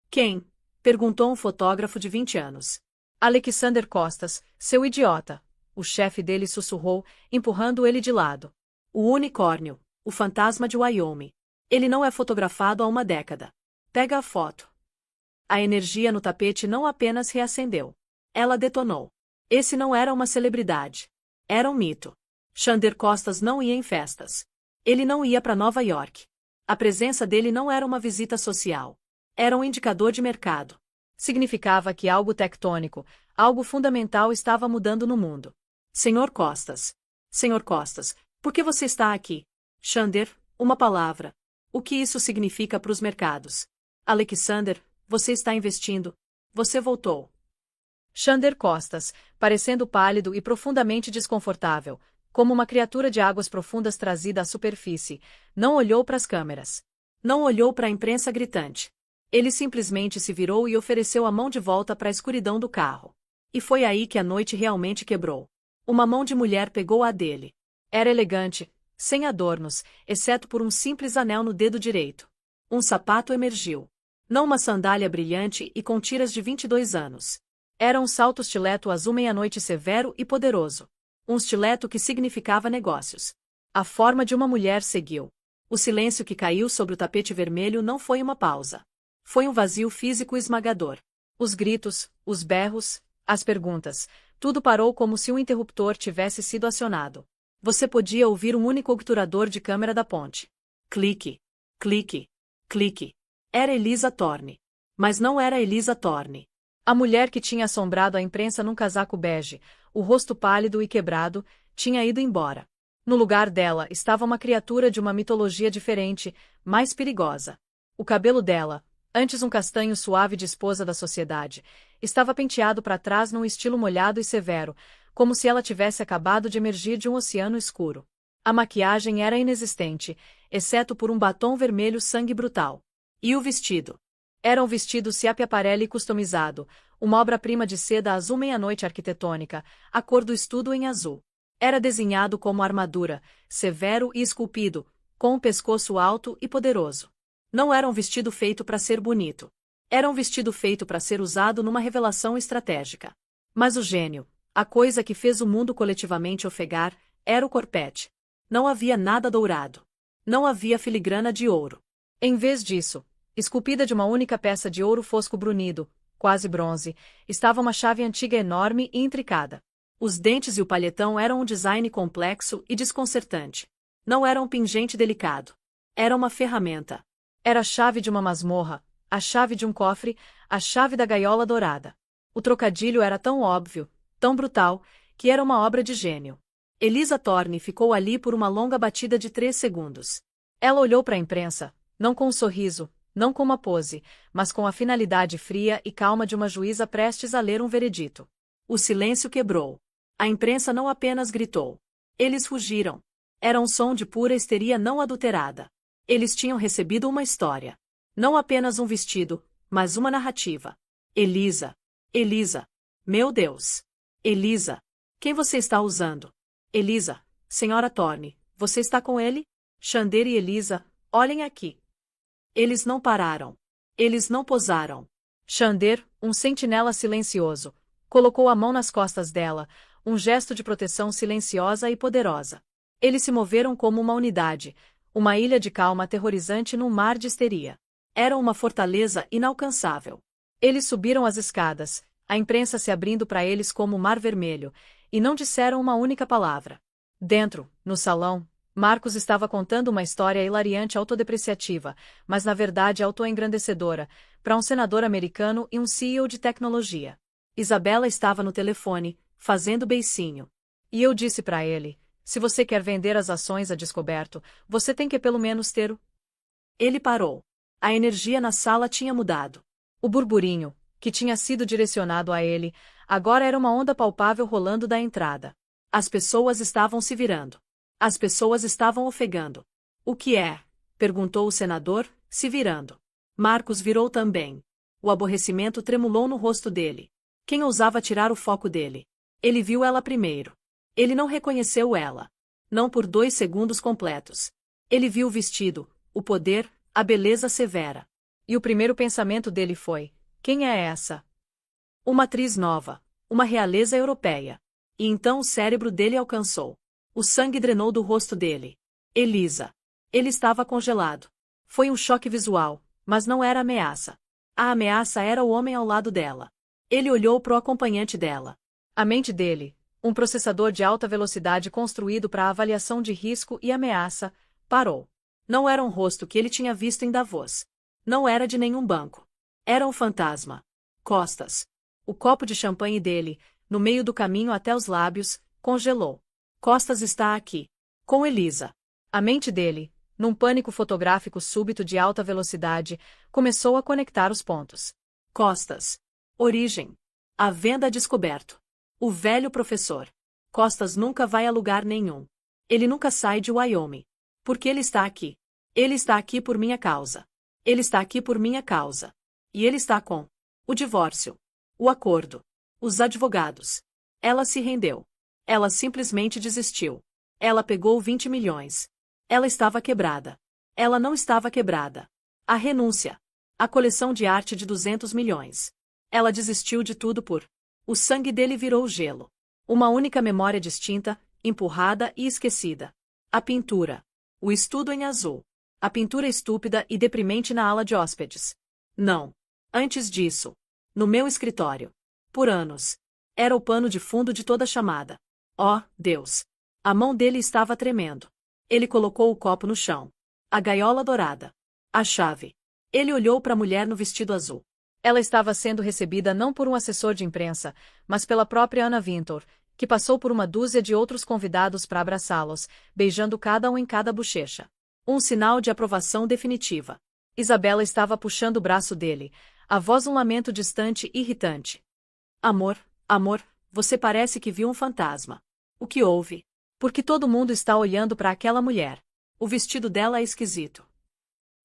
Quem? Perguntou um fotógrafo de 20 anos. Alexander Costas, seu idiota. O chefe dele sussurrou, empurrando ele de lado. O unicórnio, o fantasma de Wyoming. Ele não é fotografado há uma década. Pega a foto. A energia no tapete não apenas reacendeu. Ela detonou. Esse não era uma celebridade. Era um mito. Xander Costas não ia em festas. Ele não ia para Nova York. A presença dele não era uma visita social. Era um indicador de mercado. Significava que algo tectônico, algo fundamental estava mudando no mundo. Senhor Costas. Senhor Costas, por que você está aqui? Xander, uma palavra. O que isso significa para os mercados? Alexander, você está investindo. Você voltou. Xander Costas, parecendo pálido e profundamente desconfortável, como uma criatura de águas profundas trazida à superfície, não olhou para as câmeras. Não olhou para a imprensa gritante. Ele simplesmente se virou e ofereceu a mão de volta para a escuridão do carro. E foi aí que a noite realmente quebrou. Uma mão de mulher pegou a dele. Era elegante, sem adornos, exceto por um simples anel no dedo direito. Um sapato emergiu. Não uma sandália brilhante e com tiras de 22 anos. Era um salto stiletto azul meia-noite severo e poderoso. Um stiletto que significava negócios. A forma de uma mulher seguiu. O silêncio que caiu sobre o tapete vermelho não foi uma pausa. Foi um vazio físico esmagador. Os gritos, os berros, as perguntas, tudo parou como se um interruptor tivesse sido acionado. Você podia ouvir um único obturador de câmera da ponte. Clique, clique, clique. Era Elisa Torne. Mas não era Elisa Torne. A mulher que tinha assombrado a imprensa num casaco bege, o rosto pálido e quebrado, tinha ido embora. No lugar dela estava uma criatura de uma mitologia diferente, mais perigosa. O cabelo dela, antes um castanho suave de esposa da sociedade, estava penteado para trás num estilo molhado e severo, como se ela tivesse acabado de emergir de um oceano escuro. A maquiagem era inexistente, exceto por um batom vermelho sangue brutal. E o vestido? Era um vestido Schiaparelli customizado, uma obra-prima de seda azul meia-noite arquitetônica, a cor do estudo em azul. Era desenhado como armadura, severo e esculpido, com um pescoço alto e poderoso. Não era um vestido feito para ser bonito. Era um vestido feito para ser usado numa revelação estratégica. Mas o gênio, a coisa que fez o mundo coletivamente ofegar, era o corpete. Não havia nada dourado. Não havia filigrana de ouro. Em vez disso, esculpida de uma única peça de ouro fosco brunido, quase bronze, estava uma chave antiga enorme e intricada. Os dentes e o palhetão eram um design complexo e desconcertante. Não era um pingente delicado. Era uma ferramenta. Era a chave de uma masmorra, a chave de um cofre, a chave da gaiola dourada. O trocadilho era tão óbvio, tão brutal, que era uma obra de gênio. Elisa Torne ficou ali por uma longa batida de 3 segundos. Ela olhou para a imprensa, não com um sorriso, não com uma pose, mas com a finalidade fria e calma de uma juíza prestes a ler um veredito. O silêncio quebrou. A imprensa não apenas gritou. Eles rugiram. Era um som de pura histeria não adulterada. Eles tinham recebido uma história. Não apenas um vestido, mas uma narrativa. Elisa. Elisa. Meu Deus. Elisa. Quem você está usando? Elisa. Senhora Thorne, você está com ele? Xander e Elisa, olhem aqui. Eles não pararam. Eles não posaram. Xander, um sentinela silencioso, colocou a mão nas costas dela, um gesto de proteção silenciosa e poderosa. Eles se moveram como uma unidade, uma ilha de calma aterrorizante num mar de histeria. Era uma fortaleza inalcançável. Eles subiram as escadas, a imprensa se abrindo para eles como o mar vermelho, e não disseram uma única palavra. Dentro, no salão, Marcos estava contando uma história hilariante autodepreciativa, mas na verdade autoengrandecedora, para um senador americano e um CEO de tecnologia. Isabela estava no telefone, fazendo beicinho. E eu disse para ele, se você quer vender as ações a descoberto, você tem que pelo menos ter o... Ele parou. A energia na sala tinha mudado. O burburinho, que tinha sido direcionado a ele, agora era uma onda palpável rolando da entrada. As pessoas estavam se virando. As pessoas estavam ofegando. O que é? Perguntou o senador, se virando. Marcos virou também. O aborrecimento tremulou no rosto dele. Quem ousava tirar o foco dele? Ele viu ela primeiro. Ele não reconheceu ela. Não por 2 segundos completos. Ele viu o vestido, o poder, a beleza severa. E o primeiro pensamento dele foi: quem é essa? Uma atriz nova, uma realeza europeia. E então o cérebro dele alcançou. O sangue drenou do rosto dele. Elisa. Ele estava congelado. Foi um choque visual, mas não era ameaça. A ameaça era o homem ao lado dela. Ele olhou para o acompanhante dela. A mente dele, um processador de alta velocidade construído para avaliação de risco e ameaça, parou. Não era um rosto que ele tinha visto em Davos. Não era de nenhum banco. Era um fantasma. Costas. O copo de champanhe dele, no meio do caminho até os lábios, congelou. Costas está aqui. Com Elisa. A mente dele, num pânico fotográfico súbito de alta velocidade, começou a conectar os pontos. Costas. Origem. A venda descoberto. O velho professor. Costas nunca vai a lugar nenhum. Ele nunca sai de Wyoming. Porque ele está aqui. Ele está aqui por minha causa. Ele está aqui por minha causa. E ele está com o divórcio. O acordo. Os advogados. Ela se rendeu. Ela simplesmente desistiu. Ela pegou 20 milhões. Ela estava quebrada. Ela não estava quebrada. A renúncia. A coleção de arte de 200 milhões. Ela desistiu de tudo por... O sangue dele virou gelo. Uma única memória distinta, empurrada e esquecida. A pintura. O estudo em azul. A pintura estúpida e deprimente na ala de hóspedes. Não. Antes disso. No meu escritório. Por anos. Era o pano de fundo de toda chamada. Oh, Deus! A mão dele estava tremendo. Ele colocou o copo no chão. A gaiola dourada. A chave. Ele olhou para a mulher no vestido azul. Ela estava sendo recebida não por um assessor de imprensa, mas pela própria Anna Wintour, que passou por uma dúzia de outros convidados para abraçá-los, beijando cada um em cada bochecha. Um sinal de aprovação definitiva. Isabela estava puxando o braço dele, a voz um lamento distante e irritante. Amor, amor, você parece que viu um fantasma. O que houve? Porque todo mundo está olhando para aquela mulher. O vestido dela é esquisito.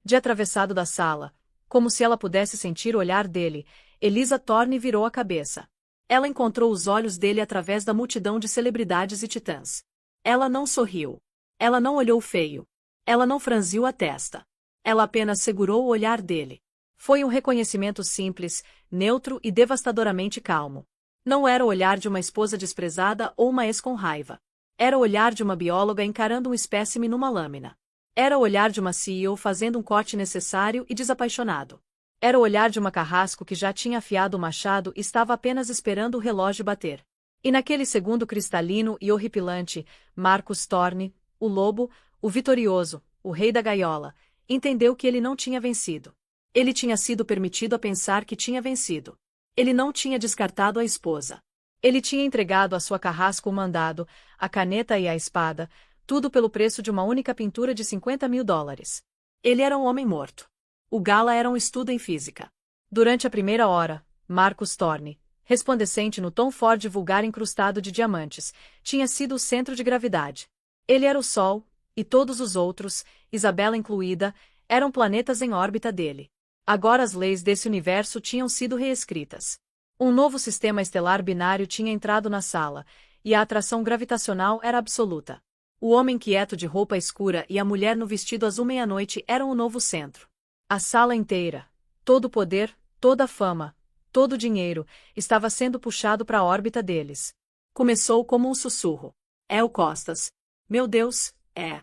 De atravessado da sala, como se ela pudesse sentir o olhar dele, Elisa Thorne virou a cabeça. Ela encontrou os olhos dele através da multidão de celebridades e titãs. Ela não sorriu. Ela não olhou feio. Ela não franziu a testa. Ela apenas segurou o olhar dele. Foi um reconhecimento simples, neutro e devastadoramente calmo. Não era o olhar de uma esposa desprezada ou uma ex com raiva. Era o olhar de uma bióloga encarando um espécime numa lâmina. Era o olhar de uma CEO fazendo um corte necessário e desapaixonado. Era o olhar de uma carrasco que já tinha afiado o machado e estava apenas esperando o relógio bater. E naquele segundo cristalino e horripilante, Marcus Thorne, o lobo, o vitorioso, o rei da gaiola, entendeu que ele não tinha vencido. Ele tinha sido permitido a pensar que tinha vencido. Ele não tinha descartado a esposa. Ele tinha entregado à sua carrasco o mandado, a caneta e a espada, Tudo pelo preço de uma única pintura de $50.000. Ele era um homem morto. O Gala era um estudo em física. Durante a primeira hora, Marcus Thorne, resplandecente no tom Ford vulgar incrustado de diamantes, tinha sido o centro de gravidade. Ele era o Sol, e todos os outros, Isabela incluída, eram planetas em órbita dele. Agora as leis desse universo tinham sido reescritas. Um novo sistema estelar binário tinha entrado na sala, e a atração gravitacional era absoluta. O homem quieto de roupa escura e a mulher no vestido azul meia-noite eram o novo centro. A sala inteira, todo o poder, toda a fama, todo o dinheiro, estava sendo puxado para a órbita deles. Começou como um sussurro. É o Costas. Meu Deus, é.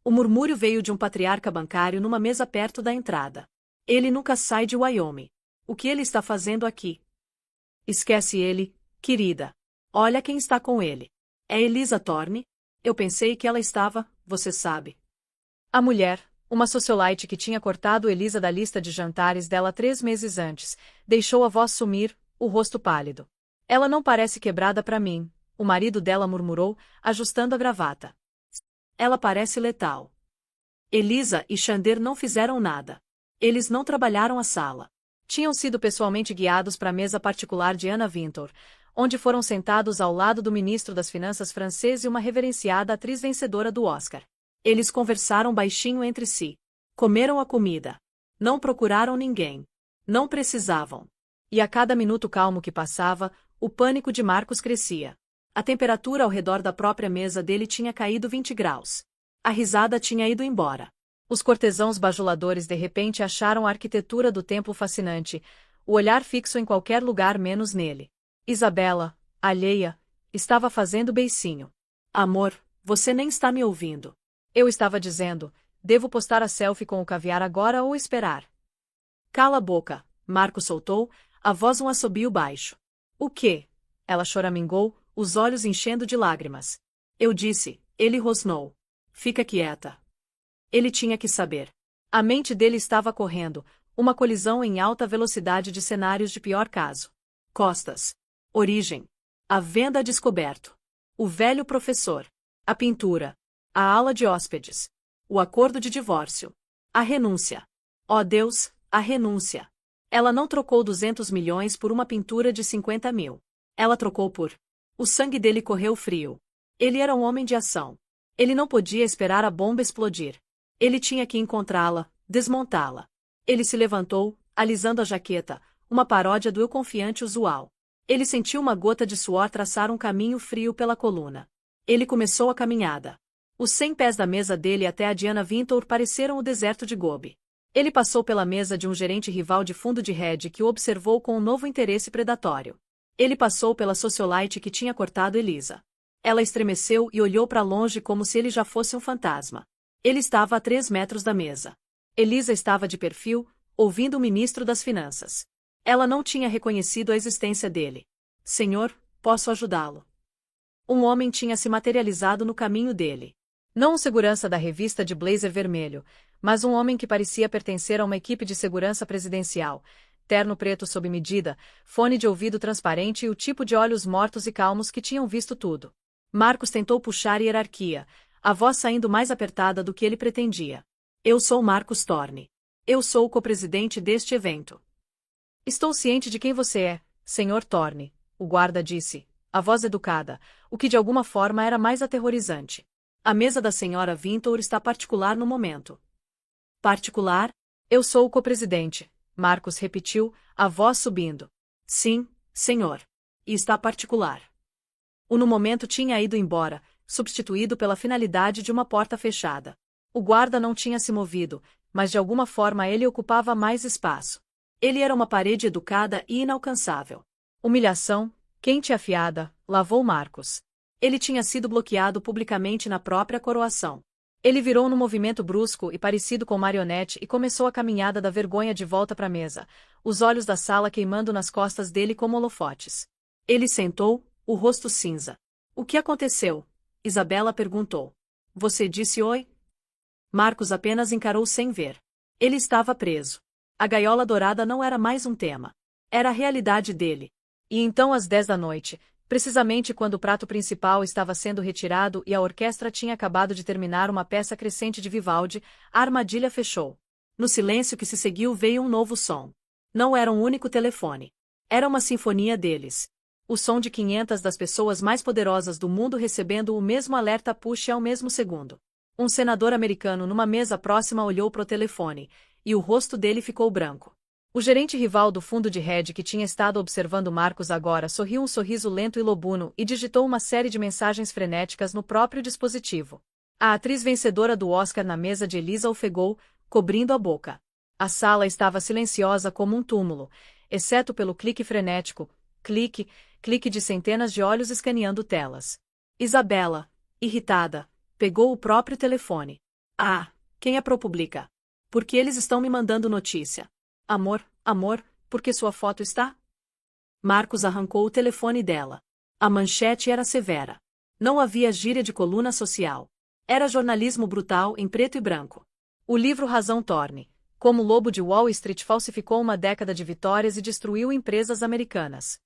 O murmúrio veio de um patriarca bancário numa mesa perto da entrada. Ele nunca sai de Wyoming. O que ele está fazendo aqui? Esquece ele, querida. Olha quem está com ele. É Elisa Thorne? Eu pensei que ela estava, você sabe. A mulher, uma socialite que tinha cortado Elisa da lista de jantares dela 3 meses antes, deixou a voz sumir, o rosto pálido. Ela não parece quebrada para mim, o marido dela murmurou, ajustando a gravata. Ela parece letal. Elisa e Xander não fizeram nada. Eles não trabalharam a sala. Tinham sido pessoalmente guiados para a mesa particular de Anna Wintour, onde foram sentados ao lado do ministro das Finanças francês e uma reverenciada atriz vencedora do Oscar. Eles conversaram baixinho entre si. Comeram a comida. Não procuraram ninguém. Não precisavam. E a cada minuto calmo que passava, o pânico de Marcus crescia. A temperatura ao redor da própria mesa dele tinha caído 20 graus. A risada tinha ido embora. Os cortesãos bajuladores de repente acharam a arquitetura do templo fascinante, o olhar fixo em qualquer lugar menos nele. Isabela, alheia, estava fazendo beicinho. Amor, você nem está me ouvindo. Eu estava dizendo, devo postar a selfie com o caviar agora ou esperar? Cala a boca, Marco soltou, a voz um assobio baixo. O quê? Ela choramingou, os olhos enchendo de lágrimas. Eu disse, ele rosnou. Fica quieta. Ele tinha que saber. A mente dele estava correndo, uma colisão em alta velocidade de cenários de pior caso. Costas. Origem. A venda a descoberto. O velho professor. A pintura. A ala de hóspedes. O acordo de divórcio. A renúncia. Ó Deus, a renúncia. Ela não trocou 200 milhões por uma pintura de 50 mil. Ela trocou por... O sangue dele correu frio. Ele era um homem de ação. Ele não podia esperar a bomba explodir. Ele tinha que encontrá-la, desmontá-la. Ele se levantou, alisando a jaqueta, uma paródia do eu confiante usual. Ele sentiu uma gota de suor traçar um caminho frio pela coluna. Ele começou a caminhada. Os 100 pés da mesa dele até a Diana Wintour pareceram o deserto de Gobi. Ele passou pela mesa de um gerente rival de fundo de hedge que o observou com um novo interesse predatório. Ele passou pela socialite que tinha cortado Elisa. Ela estremeceu e olhou para longe como se ele já fosse um fantasma. Ele estava a 3 metros da mesa. Elisa estava de perfil, ouvindo o ministro das Finanças. Ela não tinha reconhecido a existência dele. Senhor, posso ajudá-lo? Um homem tinha se materializado no caminho dele. Não um segurança da revista de blazer vermelho, mas um homem que parecia pertencer a uma equipe de segurança presidencial, terno preto sob medida, fone de ouvido transparente e o tipo de olhos mortos e calmos que tinham visto tudo. Marcos tentou puxar hierarquia, a voz saindo mais apertada do que ele pretendia. Eu sou Marcus Thorne. Eu sou o copresidente deste evento. Estou ciente de quem você é, Sr. Thorne, o guarda disse, a voz educada, o que de alguma forma era mais aterrorizante. A mesa da Sra. Wintour está particular no momento. Particular? Eu sou o copresidente, Marcos repetiu, a voz subindo. Sim, senhor. E está particular. O no momento tinha ido embora, substituído pela finalidade de uma porta fechada. O guarda não tinha se movido, mas de alguma forma ele ocupava mais espaço. Ele era uma parede educada e inalcançável. Humilhação, quente e afiada, lavou Marcos. Ele tinha sido bloqueado publicamente na própria coroação. Ele virou num movimento brusco e parecido com marionete e começou a caminhada da vergonha de volta para a mesa, os olhos da sala queimando nas costas dele como holofotes. Ele sentou, o rosto cinza. O que aconteceu? Isabela perguntou. Você disse oi? Marcos apenas encarou sem ver. Ele estava preso. A gaiola dourada não era mais um tema. Era a realidade dele. E então às 10 da noite, Precisamente quando o prato principal estava sendo retirado e a orquestra tinha acabado de terminar uma peça crescente de Vivaldi, a armadilha fechou. No silêncio que se seguiu veio um novo som. Não era um único telefone. Era uma sinfonia deles. O som de 500 das pessoas mais poderosas do mundo recebendo o mesmo alerta push ao mesmo segundo. Um senador americano numa mesa próxima olhou pro telefone, e o rosto dele ficou branco. O gerente rival do fundo de hedge que tinha estado observando Marcos agora sorriu um sorriso lento e lobuno e digitou uma série de mensagens frenéticas no próprio dispositivo. A atriz vencedora do Oscar na mesa de Elisa ofegou, cobrindo a boca. A sala estava silenciosa como um túmulo, exceto pelo clique frenético, clique de centenas de olhos escaneando telas. Isabela, irritada, pegou o próprio telefone. Ah, quem é ProPublica? Por que eles estão me mandando notícia? Amor, por que sua foto está? Marcos arrancou o telefone dela. A manchete era severa. Não havia gíria de coluna social. Era jornalismo brutal em preto e branco. O livro Razão Torne, como o lobo de Wall Street falsificou uma década de vitórias e destruiu empresas americanas.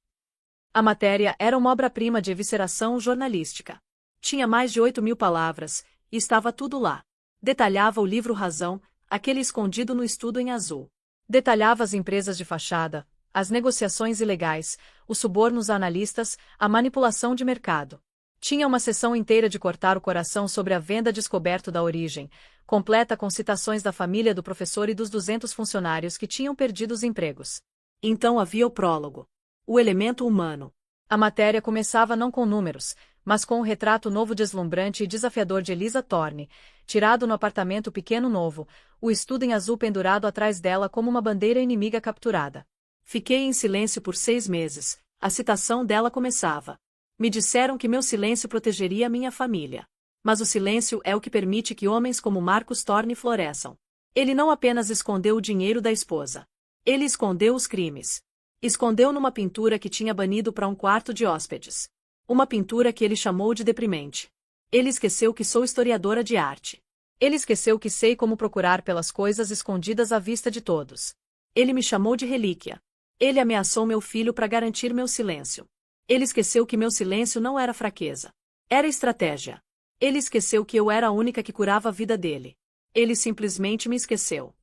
A matéria era uma obra-prima de evisceração jornalística. Tinha mais de 8.000 palavras, e estava tudo lá. Detalhava o livro Razão, aquele escondido no estudo em azul. Detalhava as empresas de fachada, as negociações ilegais, os subornos a analistas, a manipulação de mercado. Tinha uma seção inteira de cortar o coração sobre a venda descoberto da origem, completa com citações da família do professor e dos 200 funcionários que tinham perdido os empregos. Então havia o prólogo. O elemento humano. A matéria começava não com números, mas com o retrato novo deslumbrante e desafiador de Elisa Torne, tirado no apartamento pequeno novo, o estudo em azul pendurado atrás dela como uma bandeira inimiga capturada. Fiquei em silêncio por 6 meses, a citação dela começava. Me disseram que meu silêncio protegeria minha família. Mas o silêncio é o que permite que homens como Marcos Torne floresçam. Ele não apenas escondeu o dinheiro da esposa. Ele escondeu os crimes. Escondeu numa pintura que tinha banido para um quarto de hóspedes. Uma pintura que ele chamou de deprimente. Ele esqueceu que sou historiadora de arte. Ele esqueceu que sei como procurar pelas coisas escondidas à vista de todos. Ele me chamou de relíquia. Ele ameaçou meu filho para garantir meu silêncio. Ele esqueceu que meu silêncio não era fraqueza. Era estratégia. Ele esqueceu que eu era a única que curava a vida dele. Ele simplesmente me esqueceu.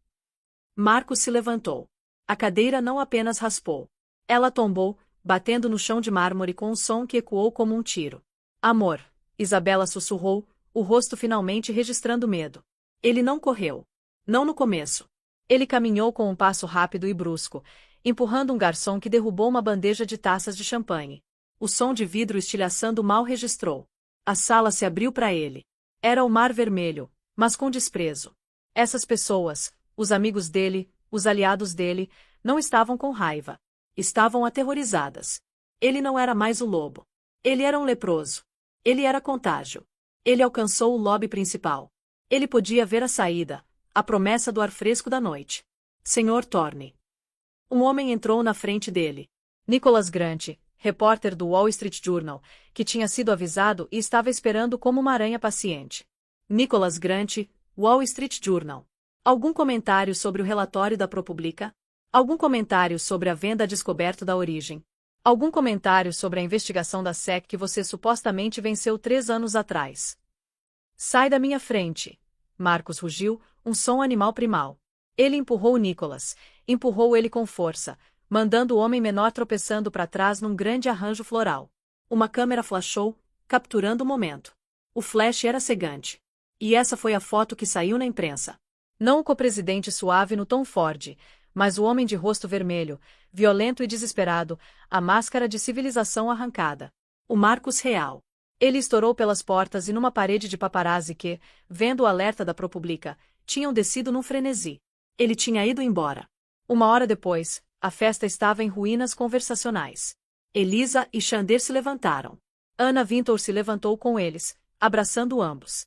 Marcos se levantou. A cadeira não apenas raspou. Ela tombou, batendo no chão de mármore com um som que ecoou como um tiro. Amor, Isabela sussurrou, o rosto finalmente registrando medo. Ele não correu. Não no começo. Ele caminhou com um passo rápido e brusco, empurrando um garçom que derrubou uma bandeja de taças de champanhe. O som de vidro estilhaçando mal registrou. A sala se abriu para ele. Era o mar vermelho, mas com desprezo. Essas pessoas, os amigos dele, os aliados dele, não estavam com raiva. Estavam aterrorizadas. Ele não era mais o lobo. Ele era um leproso. Ele era contágio. Ele alcançou o lobby principal. Ele podia ver a saída, a promessa do ar fresco da noite. Senhor Torne. Um homem entrou na frente dele. Nicholas Grant, repórter do Wall Street Journal, que tinha sido avisado e estava esperando como uma aranha paciente. Nicholas Grant, Wall Street Journal. Algum comentário sobre o relatório da ProPublica? Algum comentário sobre a venda descoberta da origem? Algum comentário sobre a investigação da SEC que você supostamente venceu 3 anos atrás? Sai da minha frente! Marcos rugiu, um som animal primal. Ele empurrou Nicholas, empurrou ele com força, mandando o homem menor tropeçando para trás num grande arranjo floral. Uma câmera flashou, capturando o momento. O flash era cegante. E essa foi a foto que saiu na imprensa. Não o co-presidente suave no tom Ford, mas o homem de rosto vermelho, violento e desesperado, a máscara de civilização arrancada. O Marcos real. Ele estourou pelas portas e numa parede de paparazzi que, vendo o alerta da ProPublica, tinham descido num frenesi. Ele tinha ido embora. 1 hora depois, a festa estava em ruínas conversacionais. Elisa e Xander se levantaram. Anna Wintour se levantou com eles, abraçando ambos.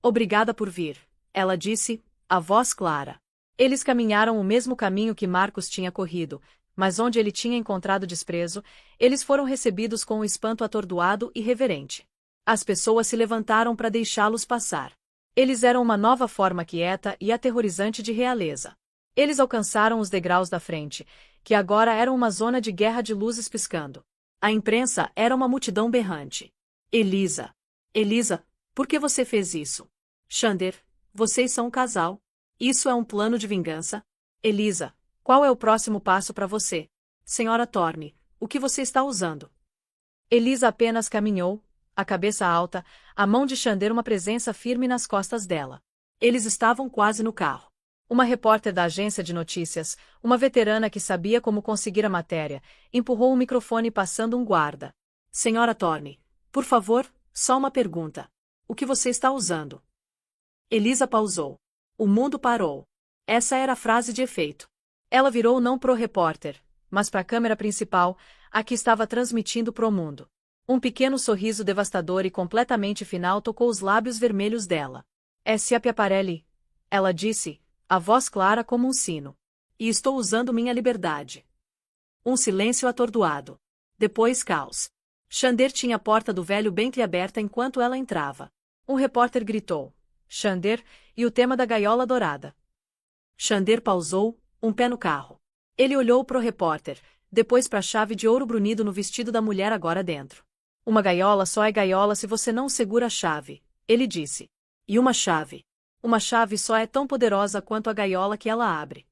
Obrigada por vir, ela disse, a voz clara. Eles caminharam o mesmo caminho que Marcos tinha corrido, mas onde ele tinha encontrado desprezo, eles foram recebidos com um espanto atordoado e reverente. As pessoas se levantaram para deixá-los passar. Eles eram uma nova forma quieta e aterrorizante de realeza. Eles alcançaram os degraus da frente, que agora eram uma zona de guerra de luzes piscando. A imprensa era uma multidão berrante. Elisa! Elisa, por que você fez isso? Xander, vocês são um casal. Isso é um plano de vingança? Elisa, qual é o próximo passo para você? Senhora Thorne, o que você está usando? Elisa apenas caminhou, a cabeça alta, a mão de Xander uma presença firme nas costas dela. Eles estavam quase no carro. Uma repórter da agência de notícias, uma veterana que sabia como conseguir a matéria, empurrou o microfone passando um guarda. Senhora Thorne, por favor, só uma pergunta. O que você está usando? Elisa pausou. O mundo parou. Essa era a frase de efeito. Ela virou não pro repórter, mas para a câmera principal, a que estava transmitindo pro mundo. Um pequeno sorriso devastador e completamente final tocou os lábios vermelhos dela. S.A. Piaparelli, ela disse, a voz clara como um sino. E estou usando minha liberdade. Um silêncio atordoado. Depois caos. Xander tinha a porta do velho Bentley aberta enquanto ela entrava. Um repórter gritou. Xander, e o tema da gaiola dourada. Xander pausou, um pé no carro. Ele olhou pro repórter, depois para a chave de ouro brunido no vestido da mulher agora dentro. Uma gaiola só é gaiola se você não segura a chave, ele disse. E uma chave só é tão poderosa quanto a gaiola que ela abre.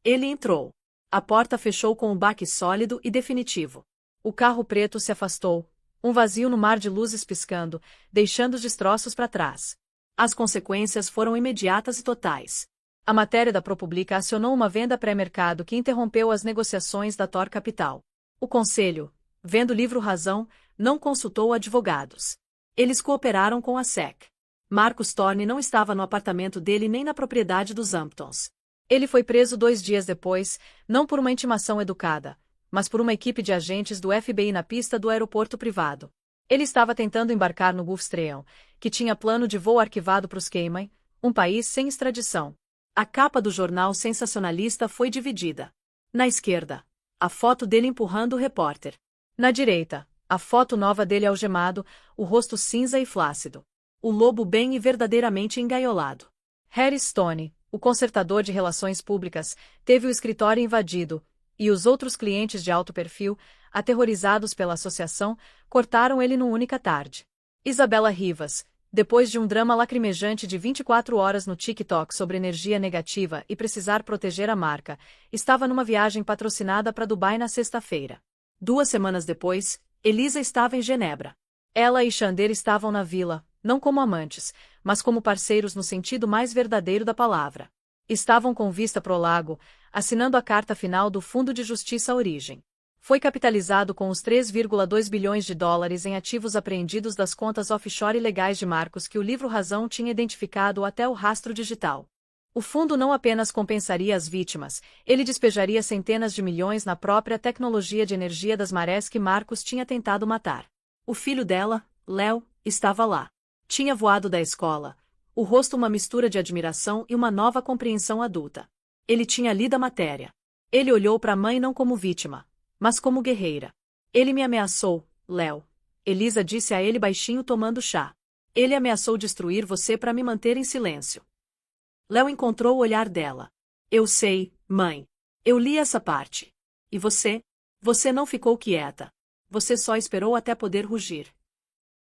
Ele entrou. A porta fechou com um baque sólido e definitivo. O carro preto se afastou, um vazio no mar de luzes piscando, deixando os destroços para trás. As consequências foram imediatas e totais. A matéria da ProPublica acionou uma venda pré-mercado que interrompeu as negociações da Tor Capital. O conselho, vendo o livro Razão, não consultou advogados. Eles cooperaram com a SEC. Marcus Thorne não estava no apartamento dele nem na propriedade dos Hamptons. Ele foi preso 2 dias depois, não por uma intimação educada, mas por uma equipe de agentes do FBI na pista do aeroporto privado. Ele estava tentando embarcar no Gulfstream, que tinha plano de voo arquivado para os Cayman, um país sem extradição. A capa do jornal sensacionalista foi dividida. Na esquerda, a foto dele empurrando o repórter. Na direita, a foto nova dele algemado, o rosto cinza e flácido. O lobo bem e verdadeiramente engaiolado. Harry Stone, o consertador de relações públicas, teve o escritório invadido, e os outros clientes de alto perfil, aterrorizados pela associação, cortaram ele numa única tarde. Isabela Rivas, depois de um drama lacrimejante de 24 horas no TikTok sobre energia negativa e precisar proteger a marca, estava numa viagem patrocinada para Dubai na sexta-feira. 2 semanas depois, Elisa estava em Genebra. Ela e Xander estavam na vila, não como amantes, mas como parceiros no sentido mais verdadeiro da palavra. Estavam com vista pro lago, assinando a carta final do Fundo de Justiça Origem. Foi capitalizado com os 3,2 bilhões de dólares em ativos apreendidos das contas offshore ilegais de Marcos que o livro Razão tinha identificado até o rastro digital. O fundo não apenas compensaria as vítimas, ele despejaria centenas de milhões na própria tecnologia de energia das marés que Marcos tinha tentado matar. O filho dela, Léo, estava lá. Tinha voado da escola, o rosto uma mistura de admiração e uma nova compreensão adulta. Ele tinha lido a matéria. Ele olhou para a mãe não como vítima, mas como guerreira. Ele me ameaçou, Léo. Elisa disse a ele baixinho tomando chá. Ele ameaçou destruir você para me manter em silêncio. Léo encontrou o olhar dela. Eu sei, mãe. Eu li essa parte. E você? Você não ficou quieta. Você só esperou até poder rugir.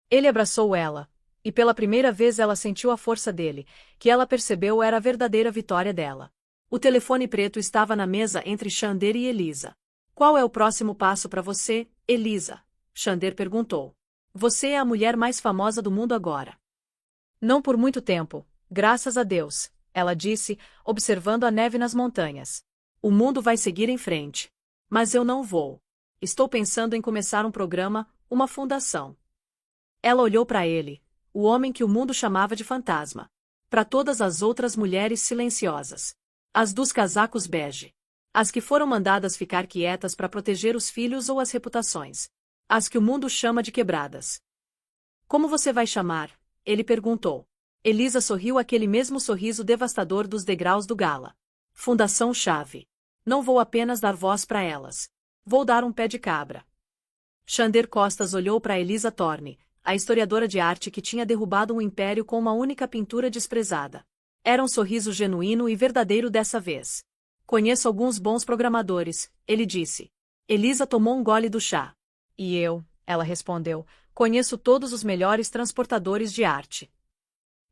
Ele abraçou ela, e pela primeira vez ela sentiu a força dele, que ela percebeu era a verdadeira vitória dela. O telefone preto estava na mesa entre Xander e Elisa. Qual é o próximo passo para você, Elisa? Xander perguntou. Você é a mulher mais famosa do mundo agora. Não por muito tempo, graças a Deus, ela disse, observando a neve nas montanhas. O mundo vai seguir em frente. Mas eu não vou. Estou pensando em começar um programa, uma fundação. Ela olhou para ele, o homem que o mundo chamava de fantasma. Para todas as outras mulheres silenciosas. As dos casacos bege. As que foram mandadas ficar quietas para proteger os filhos ou as reputações. As que o mundo chama de quebradas. Como você vai chamar? Ele perguntou. Elisa sorriu aquele mesmo sorriso devastador dos degraus do gala. Fundação Chave. Não vou apenas dar voz para elas. Vou dar um pé de cabra. Xander Costas olhou para Elisa Thorne, a historiadora de arte que tinha derrubado um império com uma única pintura desprezada. Era um sorriso genuíno e verdadeiro dessa vez. Conheço alguns bons programadores, ele disse. Elisa tomou um gole do chá. E eu, ela respondeu, conheço todos os melhores transportadores de arte.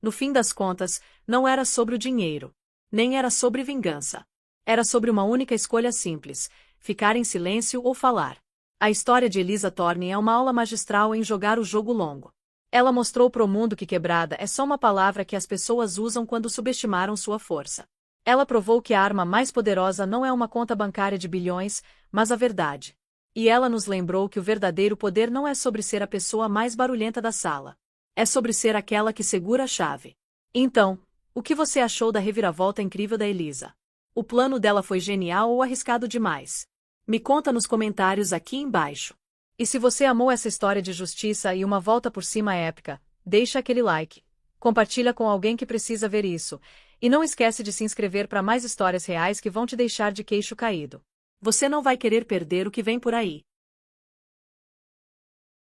No fim das contas, não era sobre o dinheiro. Nem era sobre vingança. Era sobre uma única escolha simples: ficar em silêncio ou falar. A história de Elisa Thorne é uma aula magistral em jogar o jogo longo. Ela mostrou para o mundo que quebrada é só uma palavra que as pessoas usam quando subestimaram sua força. Ela provou que a arma mais poderosa não é uma conta bancária de bilhões, mas a verdade. E ela nos lembrou que o verdadeiro poder não é sobre ser a pessoa mais barulhenta da sala. É sobre ser aquela que segura a chave. Então, o que você achou da reviravolta incrível da Elisa? O plano dela foi genial ou arriscado demais? Me conta nos comentários aqui embaixo. E se você amou essa história de justiça e uma volta por cima épica, deixa aquele like. Compartilha com alguém que precisa ver isso. E não esquece de se inscrever para mais histórias reais que vão te deixar de queixo caído. Você não vai querer perder o que vem por aí.